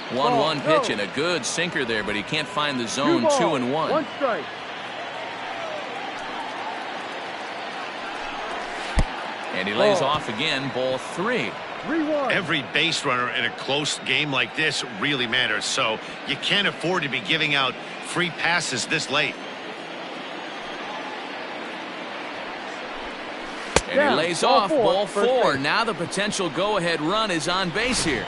1-1 pitch and a good sinker there, but he can't find the zone. 2-1. 1 strike. And he lays off again. Ball 3. 3-1. Every base runner in a close game like this really matters, so you can't afford to be giving out free passes this late. And he lays off. Ball 4. Now the potential go-ahead run is on base here.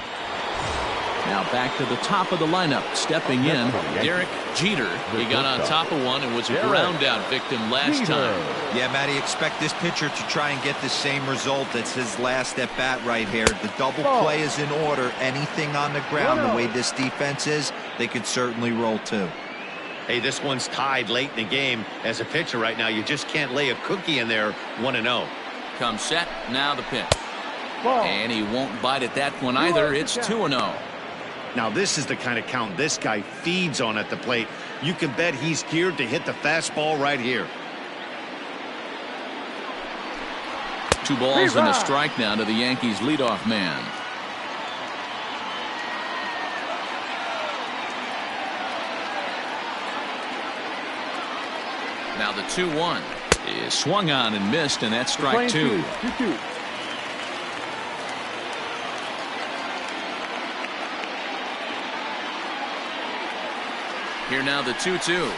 Now back to the top of the lineup. Stepping in, Derek Jeter. He got on top of one and was a ground out victim last time. Yeah, Matty, expect this pitcher to try and get the same result. It's his last at bat right here. The double play is in order. Anything on the ground, the way this defense is, they could certainly roll too. Hey, this one's tied late in the game. As a pitcher right now, you just can't lay a cookie in there. 1-0. Comes set. Now the pitch. And he won't bite at that one either. It's 2-0. Now this is the kind of count this guy feeds on at the plate. You can bet he's geared to hit the fastball right here. 2 balls and a strike now to the Yankees leadoff man. Now the 2-1 is swung on and missed, and that's strike 2. Here now the 2-2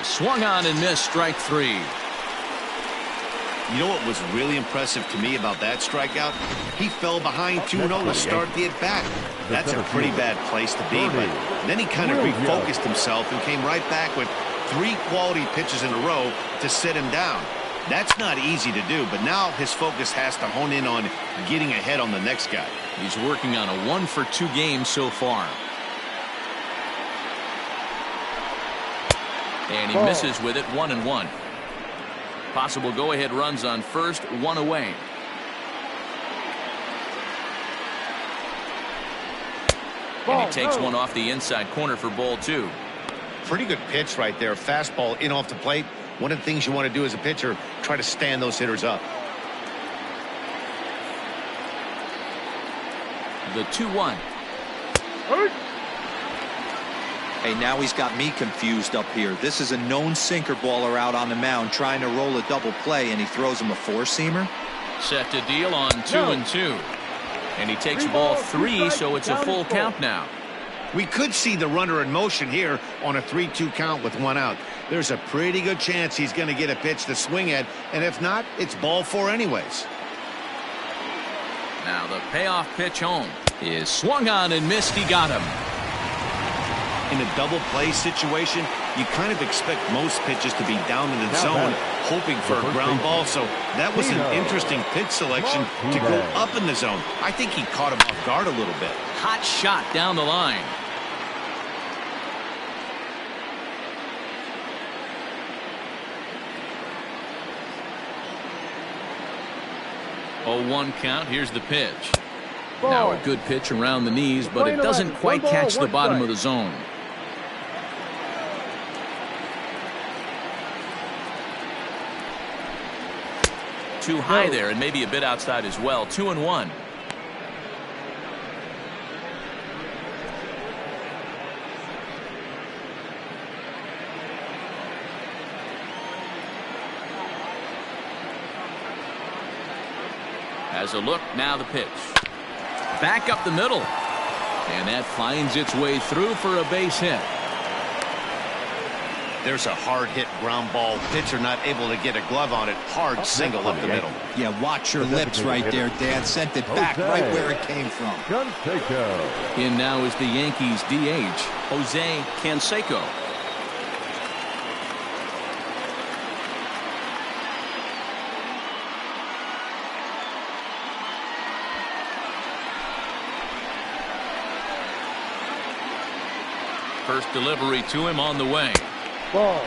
is swung on and missed. Strike 3. You know what was really impressive to me about that strikeout? He fell behind 2-0 to start the at-bat. That's a pretty bad place to be, but then he kind of refocused himself and came right back with 3 quality pitches in a row to sit him down. That's not easy to do, but now his focus has to hone in on getting ahead on the next guy. He's working on a 1 for 2 game so far. And he misses with it. 1-1. Possible go-ahead runs on first, 1 away. And he takes one off the inside corner for ball 2. Pretty good pitch right there. Fastball in off the plate. One of the things you want to do as a pitcher, try to stand those hitters up. The 2-1. Hey, now he's got me confused up here. This is a known sinker baller out on the mound trying to roll a double play, and he throws him a 4-seamer. Set to deal on 2-2. And he takes ball 3, so it's a full count now. We could see the runner in motion here on a 3-2 count with 1 out. There's a pretty good chance he's going to get a pitch to swing at, and if not, it's ball 4 anyways. Now the payoff pitch home is swung on and missed. He got him. In a double play situation, you kind of expect most pitches to be down in the zone, hoping for a ground ball. So that was an interesting pitch selection to go up in the zone. I think he caught him off guard a little bit. Hot shot down the line. Oh, 1 count. Here's the pitch. Now a good pitch around the knees, but it doesn't quite catch the bottom of the zone. Too high there, and maybe a bit outside as well. 2-1. As a look, now the pitch. Back up the middle. And that finds its way through for a base hit. There's a hard hit ground ball. Pitcher not able to get a glove on it. Hard single up the middle. Yeah, watch your lips right there, Dan. Sent it back right where it came from. In now is the Yankees DH, Jose Canseco. First delivery to him on the way. Ball.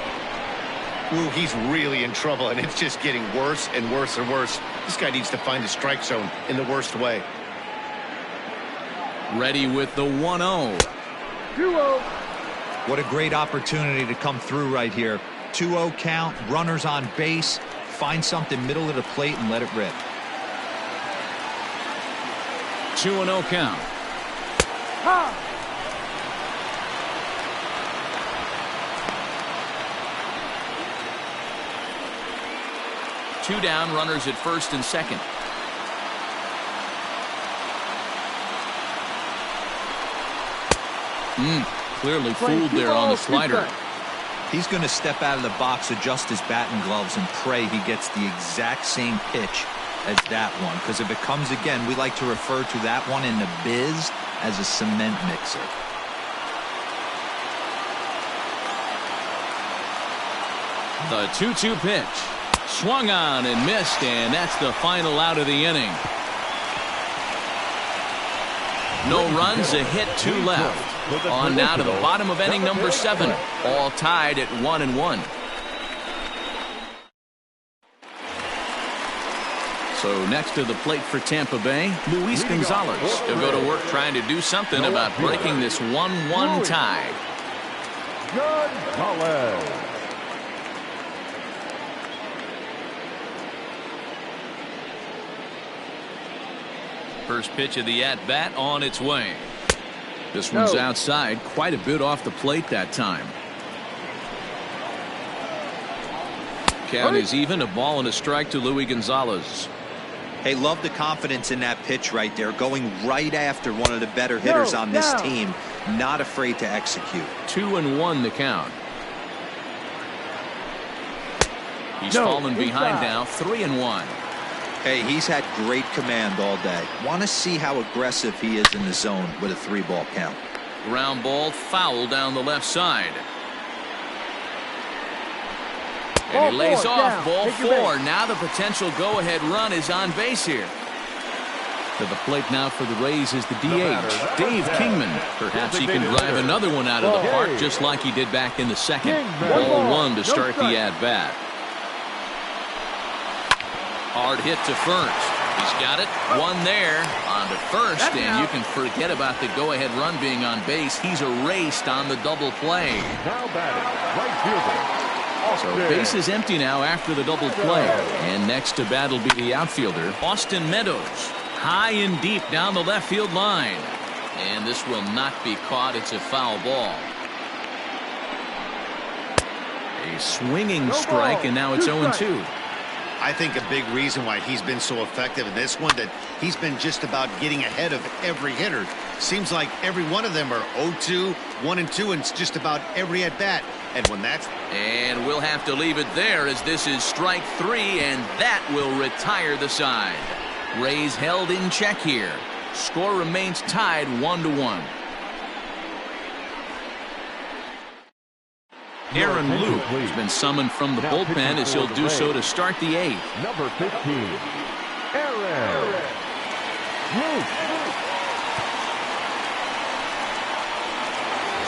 Ooh, he's really in trouble, and it's just getting worse and worse and worse. This guy needs to find a strike zone in the worst way. Ready with the 1-0. 2-0. What a great opportunity to come through right here. 2-0 count, runners on base. Find something middle of the plate and let it rip. 2-0 count. Ha! Two down, runners at first and second. Clearly fooled there on the slider. He's going to step out of the box, adjust his batting gloves, and pray he gets the exact same pitch as that one. Because if it comes again, we like to refer to that one in the biz as a cement mixer. The 2-2 pitch. Swung on and missed, and that's the final out of the inning. No runs, a hit, 2 left. On now to the bottom of inning number 7. All tied at 1-1. So next to the plate for Tampa Bay, Luis Gonzalez. He'll go to work trying to do something about breaking this 1-1 tie. Gonzalez. First pitch of the at-bat on its way. This one's outside, quite a bit off the plate that time. Count is even, a ball and a strike to Luis Gonzalez. Hey, love the confidence in that pitch right there, going right after one of the better hitters on this team. Not afraid to execute. 2-1 the count. He's fallen behind now, 3-1. Hey, he's had great command all day. Want to see how aggressive he is in the zone with a 3-ball count. Ground ball foul down the left side. And he lays off ball 4. Now the potential go-ahead run is on base here. To the plate now for the Rays is the DH, Dave Kingman. Perhaps he can drive another one out of the park just like he did back in the second. Ball 1 to start the at-bat. Hard hit to first. He's got it. One there on to first, and you can forget about the go-ahead run being on base. He's erased on the double play. Now batting, right fielder. So base is empty now after the double play. And next to bat will be the outfielder, Austin Meadows. High and deep down the left field line. And this will not be caught. It's a foul ball. A swinging strike, and now it's 0-2. I think a big reason why he's been so effective in this one, that he's been just about getting ahead of every hitter. Seems like every one of them are 0-2, 1-2, and it's just about every at-bat. And when that's... And we'll have to leave it there as this is strike 3, and that will retire the side. Rays held in check here. Score remains tied 1-1. Aaron Luke has been summoned from the bullpen as he'll do so to start the 8th. Number 15, Aaron Luke.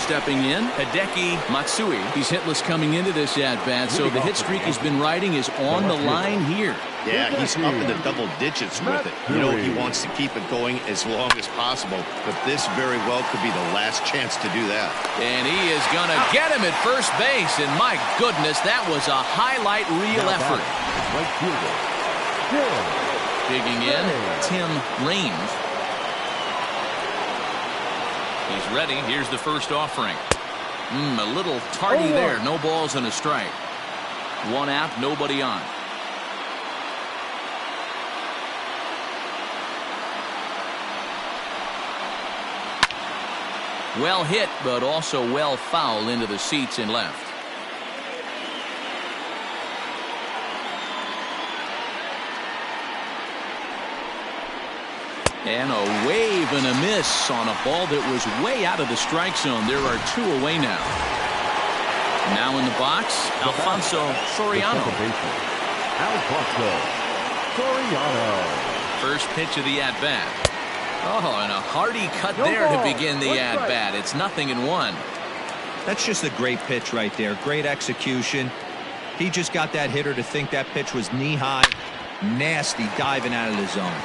Stepping in, Hideki Matsui. He's hitless coming into this at-bat, so the hit streak he's been riding is on the line here. Yeah, he's up in the double digits with it. You know, he wants to keep it going as long as possible, but this very well could be the last chance to do that. And he is going to get him at first base, and my goodness, that was a highlight reel effort. Right fielder, Digging in, Tim Raines. He's ready. Here's the first offering. A little tardy there. No balls and a strike. One out, nobody on. Well hit, but also well foul into the seats and left. And a wave and a miss on a ball that was way out of the strike zone. There are 2 away now. Now in the box, Alfonso Soriano. Alfonso Soriano. First pitch of the at-bat. Oh, and a hearty cut there to begin the at-bat. It's 0-1. That's just a great pitch right there. Great execution. He just got that hitter to think that pitch was knee-high. Nasty diving out of the zone.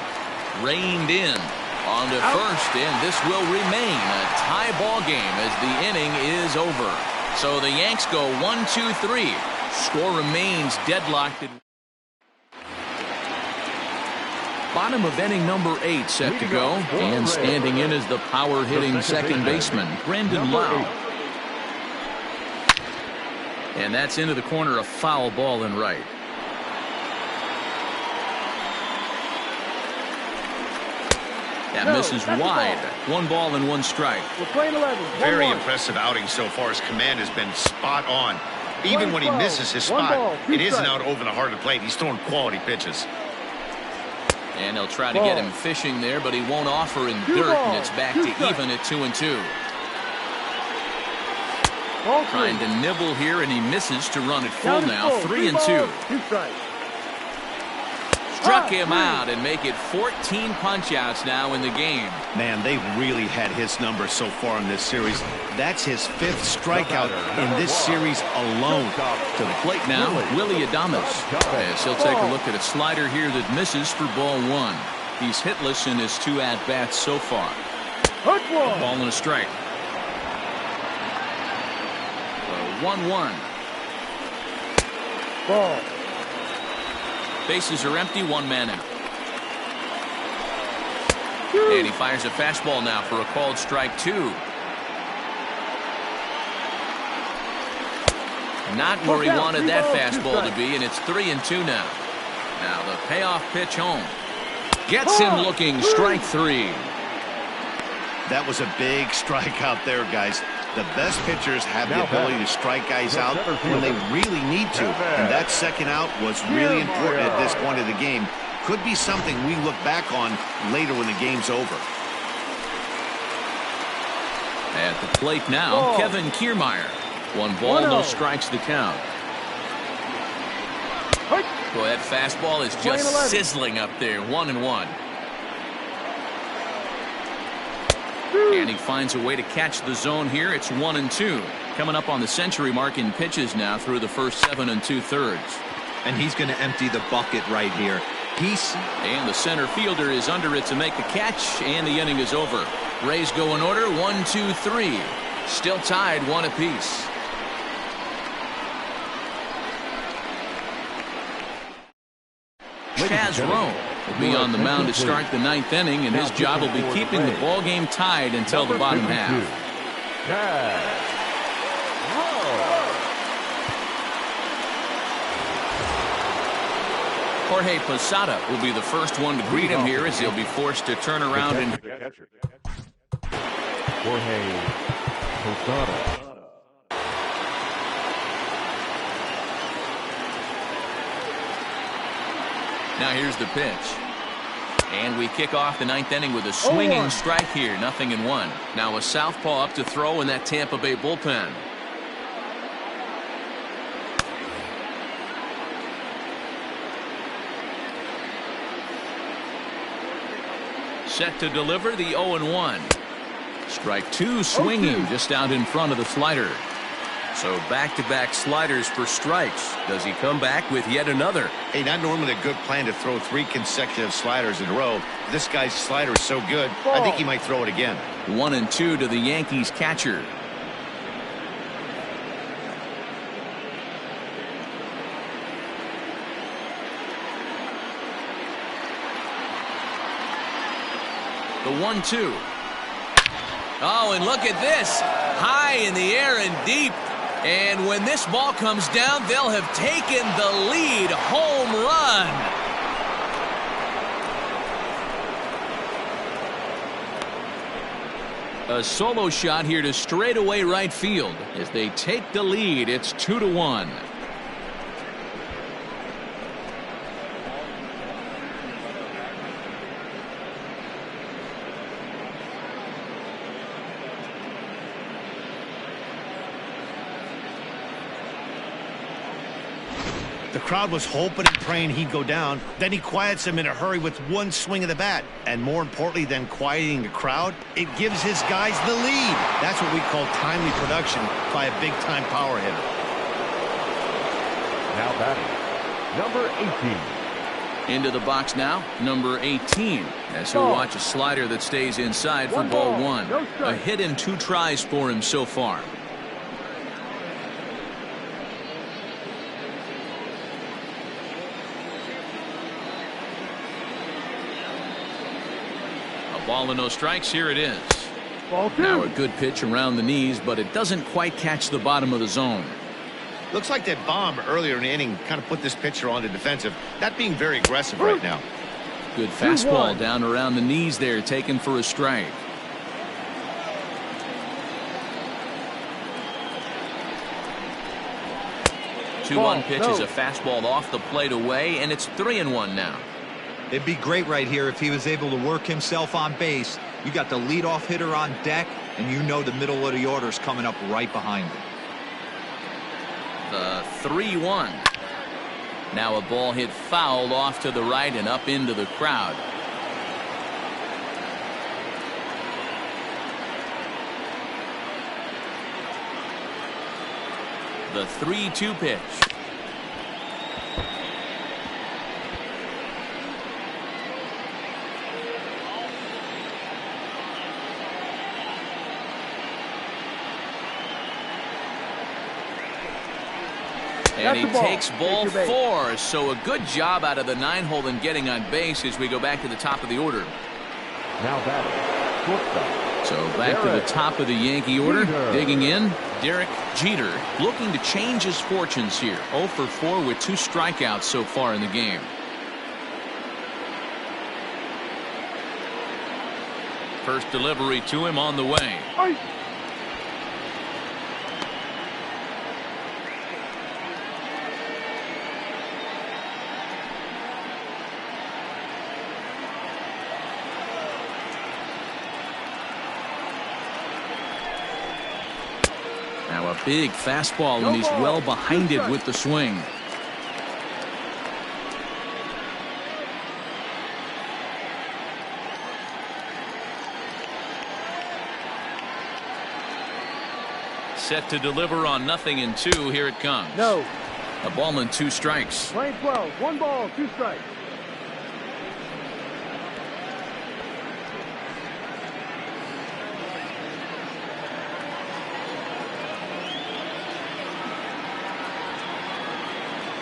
Reined in on to first, and this will remain a tie ball game as the inning is over. So the Yanks go 1-2-3. Score remains deadlocked. Bottom of inning number 8 set to go, and standing in is the power hitting second baseman Brandon Lau. And that's into the corner, a foul ball and right. That misses wide. 1 ball and 1 strike. We're playing 11. Very impressive outing so far. His command has been spot on. Even when he misses his spot, it isn't out over the heart of the plate. He's throwing quality pitches. And they'll try to get him fishing there, but he won't offer in dirt, and it's back to even at 2-2. Trying to nibble here, and he misses to run it full now. 3-2. Struck him out and make it 14 punch-outs now in the game. Man, they've really had his number so far in this series. That's his 5th strikeout in this series alone. To the plate now, Willie Adames. As he'll take a look at a slider here that misses for ball 1. He's hitless in his 2 at-bats so far. A ball and a strike. 1-1. Ball. Bases are empty, 1 man out. And he fires a fastball now for a called strike 2. Not where he wanted that fastball to be, and it's 3-2 now. Now the payoff pitch home. Gets him looking, strike 3. That was a big strikeout there, guys. The best pitchers have the ability to strike guys out when they really need to. And that second out was really important at this point of the game. Could be something we look back on later when the game's over. At the plate now, Kevin Kiermaier. 1 ball, no strikes the count. Boy, that fastball is just sizzling up there. 1-1. And he finds a way to catch the zone here. It's 1-2. Coming up on the century mark in pitches now through the first 7 2/3. And he's going to empty the bucket right here. And the center fielder is under it to make the catch, and the inning is over. Rays go in order, 1-2-3. Still tied, 1 apiece. Chaz Roan will be on the mound to start the 9th inning, and his job will be keeping the ball game tied until the bottom half. Jorge Posada will be the first one to greet him here as he'll be forced to turn around and Jorge Posada. Now here's the pitch. And we kick off the 9th inning with a swinging strike here. 0-1. Now a southpaw up to throw in that Tampa Bay bullpen. Set to deliver the 0-1. Strike two, swinging just out in front of the slider. So back-to-back sliders for strikes. Does he come back with yet another? Hey, not normally a good plan to throw 3 consecutive sliders in a row. This guy's slider is so good, I think he might throw it again. 1-2 to the Yankees catcher. The 1-2. Oh, and look at this. High in the air and deep. And when this ball comes down, they'll have taken the lead. Home run. A solo shot here to straightaway right field. As they take the lead, it's 2-1. The crowd was hoping and praying he'd go down. Then he quiets him in a hurry with one swing of the bat. And more importantly than quieting the crowd, it gives his guys the lead. That's what we call timely production by a big-time power hitter. Now batting, number 18. Into the box now, number 18. As he'll watch a slider that stays inside for ball one. A hit in 2 tries for him so far. Ball and no strikes. Here it is. Ball 2. Now a good pitch around the knees, but it doesn't quite catch the bottom of the zone. Looks like that bomb earlier in the inning kind of put this pitcher on the defensive. Not being very aggressive right now. Good fastball down around the knees there, taken for a strike. Ball, 2-1 pitch is a fastball off the plate away, and it's 3-1 now. It'd be great right here if he was able to work himself on base. You got the leadoff hitter on deck, and you know the middle of the order is coming up right behind him. The 3-1. Now a ball hit foul off to the right and up into the crowd. The 3-2 pitch. And he takes ball 4, so a good job out of the 9-hole in getting on base as we go back to the top of the order. Now batting, shortstop. So back to the top of the Yankee order. Digging in, Derek Jeter, looking to change his fortunes here. 0 for 4 with 2 strikeouts so far in the game. First delivery to him on the way. Now a big fastball, and he's well behind it with the swing. Set to deliver on 0-2. Here it comes. No. A ball and 2 strikes. Playing 12. 1 ball, 2 strikes.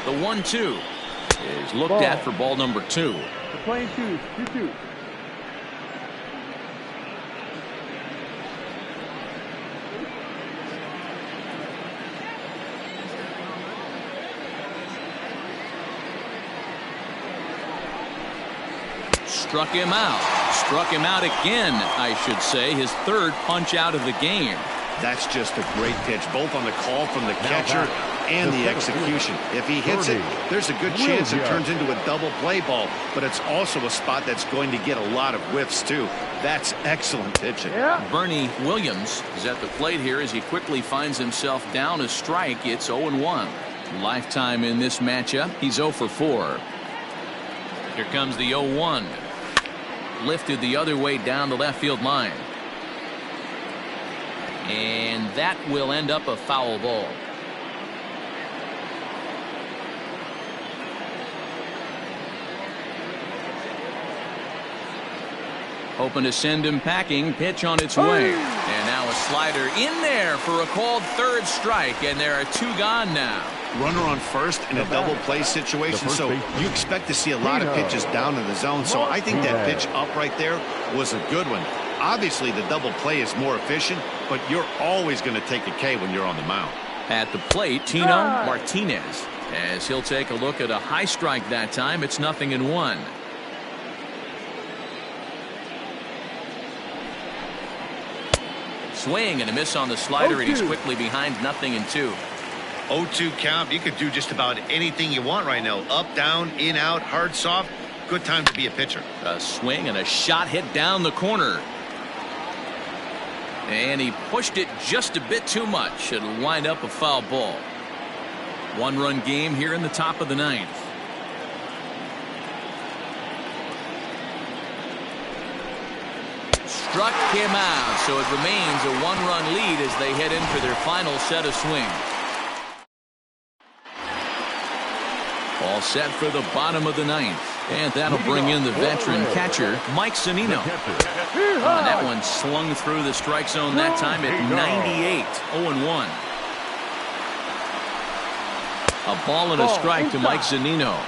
The 1-2 is looked at for ball number 2. The playing 2, 2-2. Struck him out. Struck him out again, I should say. His 3rd punch out of the game. That's just a great pitch, both on the call from the catcher and the execution. If he hits it, there's a good chance it turns into a double play ball, but it's also a spot that's going to get a lot of whiffs too. That's excellent pitching. Bernie Williams is at the plate here as he quickly finds himself down a strike. It's 0-1. Lifetime in this matchup. He's 0 for 4. Here comes the 0-1. lifted the other way down the left field line. And that will end up a foul ball. Hoping to send him packing. Pitch on its way. And now a slider in there for a called third strike. And there are 2 gone now. Runner on first in a double play situation, so you expect to see a lot of pitches down in the zone. So I think that pitch up right there was a good one. Obviously, the double play is more efficient, but you're always going to take a K when you're on the mound. At the plate, Tino Martinez, as he'll take a look at a high strike that time. It's 0-1. Swing and a miss on the slider, and he's quickly behind 0-2. 0-2 count. You could do just about anything you want right now. Up, down, in, out, hard, soft. Good time to be a pitcher. A swing and a shot hit down the corner. And he pushed it just a bit too much. It'll wind up a foul ball. 1-run game here in the top of the 9th. Struck him out, so it remains a 1-run lead as they head in for their final set of swings. All set for the bottom of the 9th. And that'll bring in the veteran catcher, Mike Zunino. That one slung through the strike zone that time at 98. 0-1. A ball and a strike to Mike Zunino.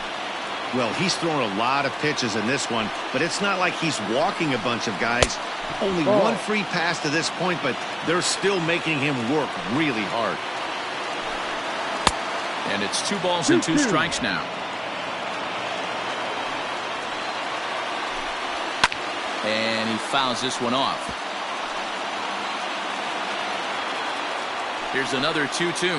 Well, he's thrown a lot of pitches in this one, but it's not like he's walking a bunch of guys. Only one free pass to this point, but they're still making him work really hard. And it's 2 balls and 2 strikes now. And he fouls this one off. Here's another 2-2.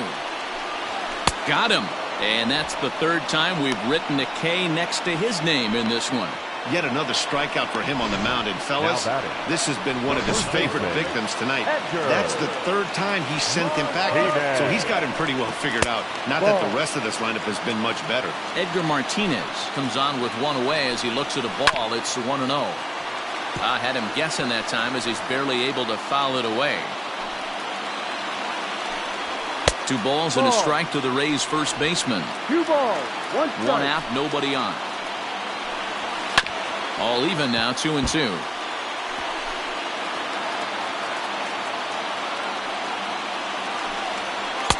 Got him. And that's the 3rd time we've written a K next to his name in this one. Yet another strikeout for him on the mound. And fellas, this has been one of his favorite victims tonight. That's the 3rd time he sent him back. So he's got him pretty well figured out. Not that the rest of this lineup has been much better. Edgar Martinez comes on with 1 away as he looks at a ball. It's 1-0. I had him guessing that time as he's barely able to foul it away. 2 balls and a strike to the Rays first baseman. 2 balls, 1 strike. 1 out, nobody on. All even now, 2-2.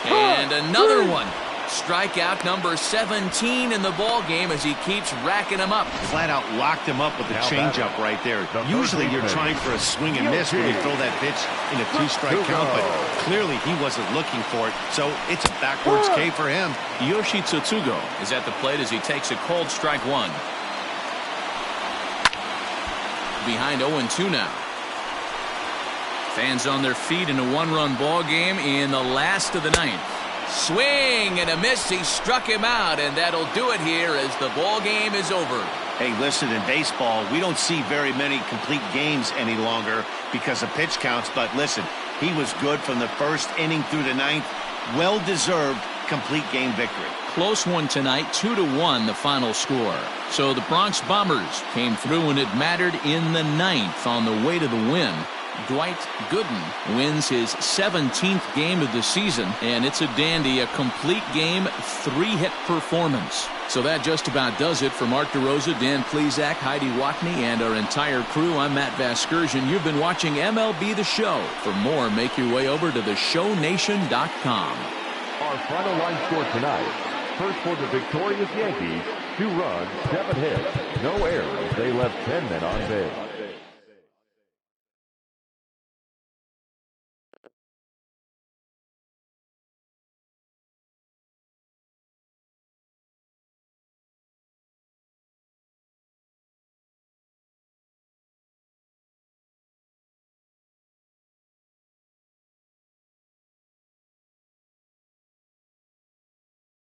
And another one. Strikeout number 17 in the ball game as he keeps racking them up. Flat out locked him up with the changeup right there. Usually you're trying for a swing and miss when you throw that pitch in a 2-strike count, but clearly he wasn't looking for it, so it's a backwards K for him. Yoshi Tsutsugo is at the plate as he takes a cold strike 1. Behind 0-2 now. Fans on their feet in a 1-run ball game in the last of the 9th. Swing and a miss. He struck him out, and that'll do it here as the ball game is over. Hey, listen, in baseball, we don't see very many complete games any longer because of pitch counts, but listen, he was good from the 1st inning through the 9th. Well-deserved complete game victory. Close one tonight, 2-1 the final score. So the Bronx Bombers came through and it mattered in the 9th on the way to the win. Dwight Gooden wins his 17th game of the season, and it's a dandy, a complete game, 3-hit performance. So that just about does it for Mark DeRosa, Dan Plesac, Heidi Watney, and our entire crew. I'm Matt Vasgersian. You've been watching MLB The Show. For more, make your way over to theshownation.com. Our final line score tonight. First for the victorious Yankees, 2 runs, 7 hits, no errors. They left 10 men on base.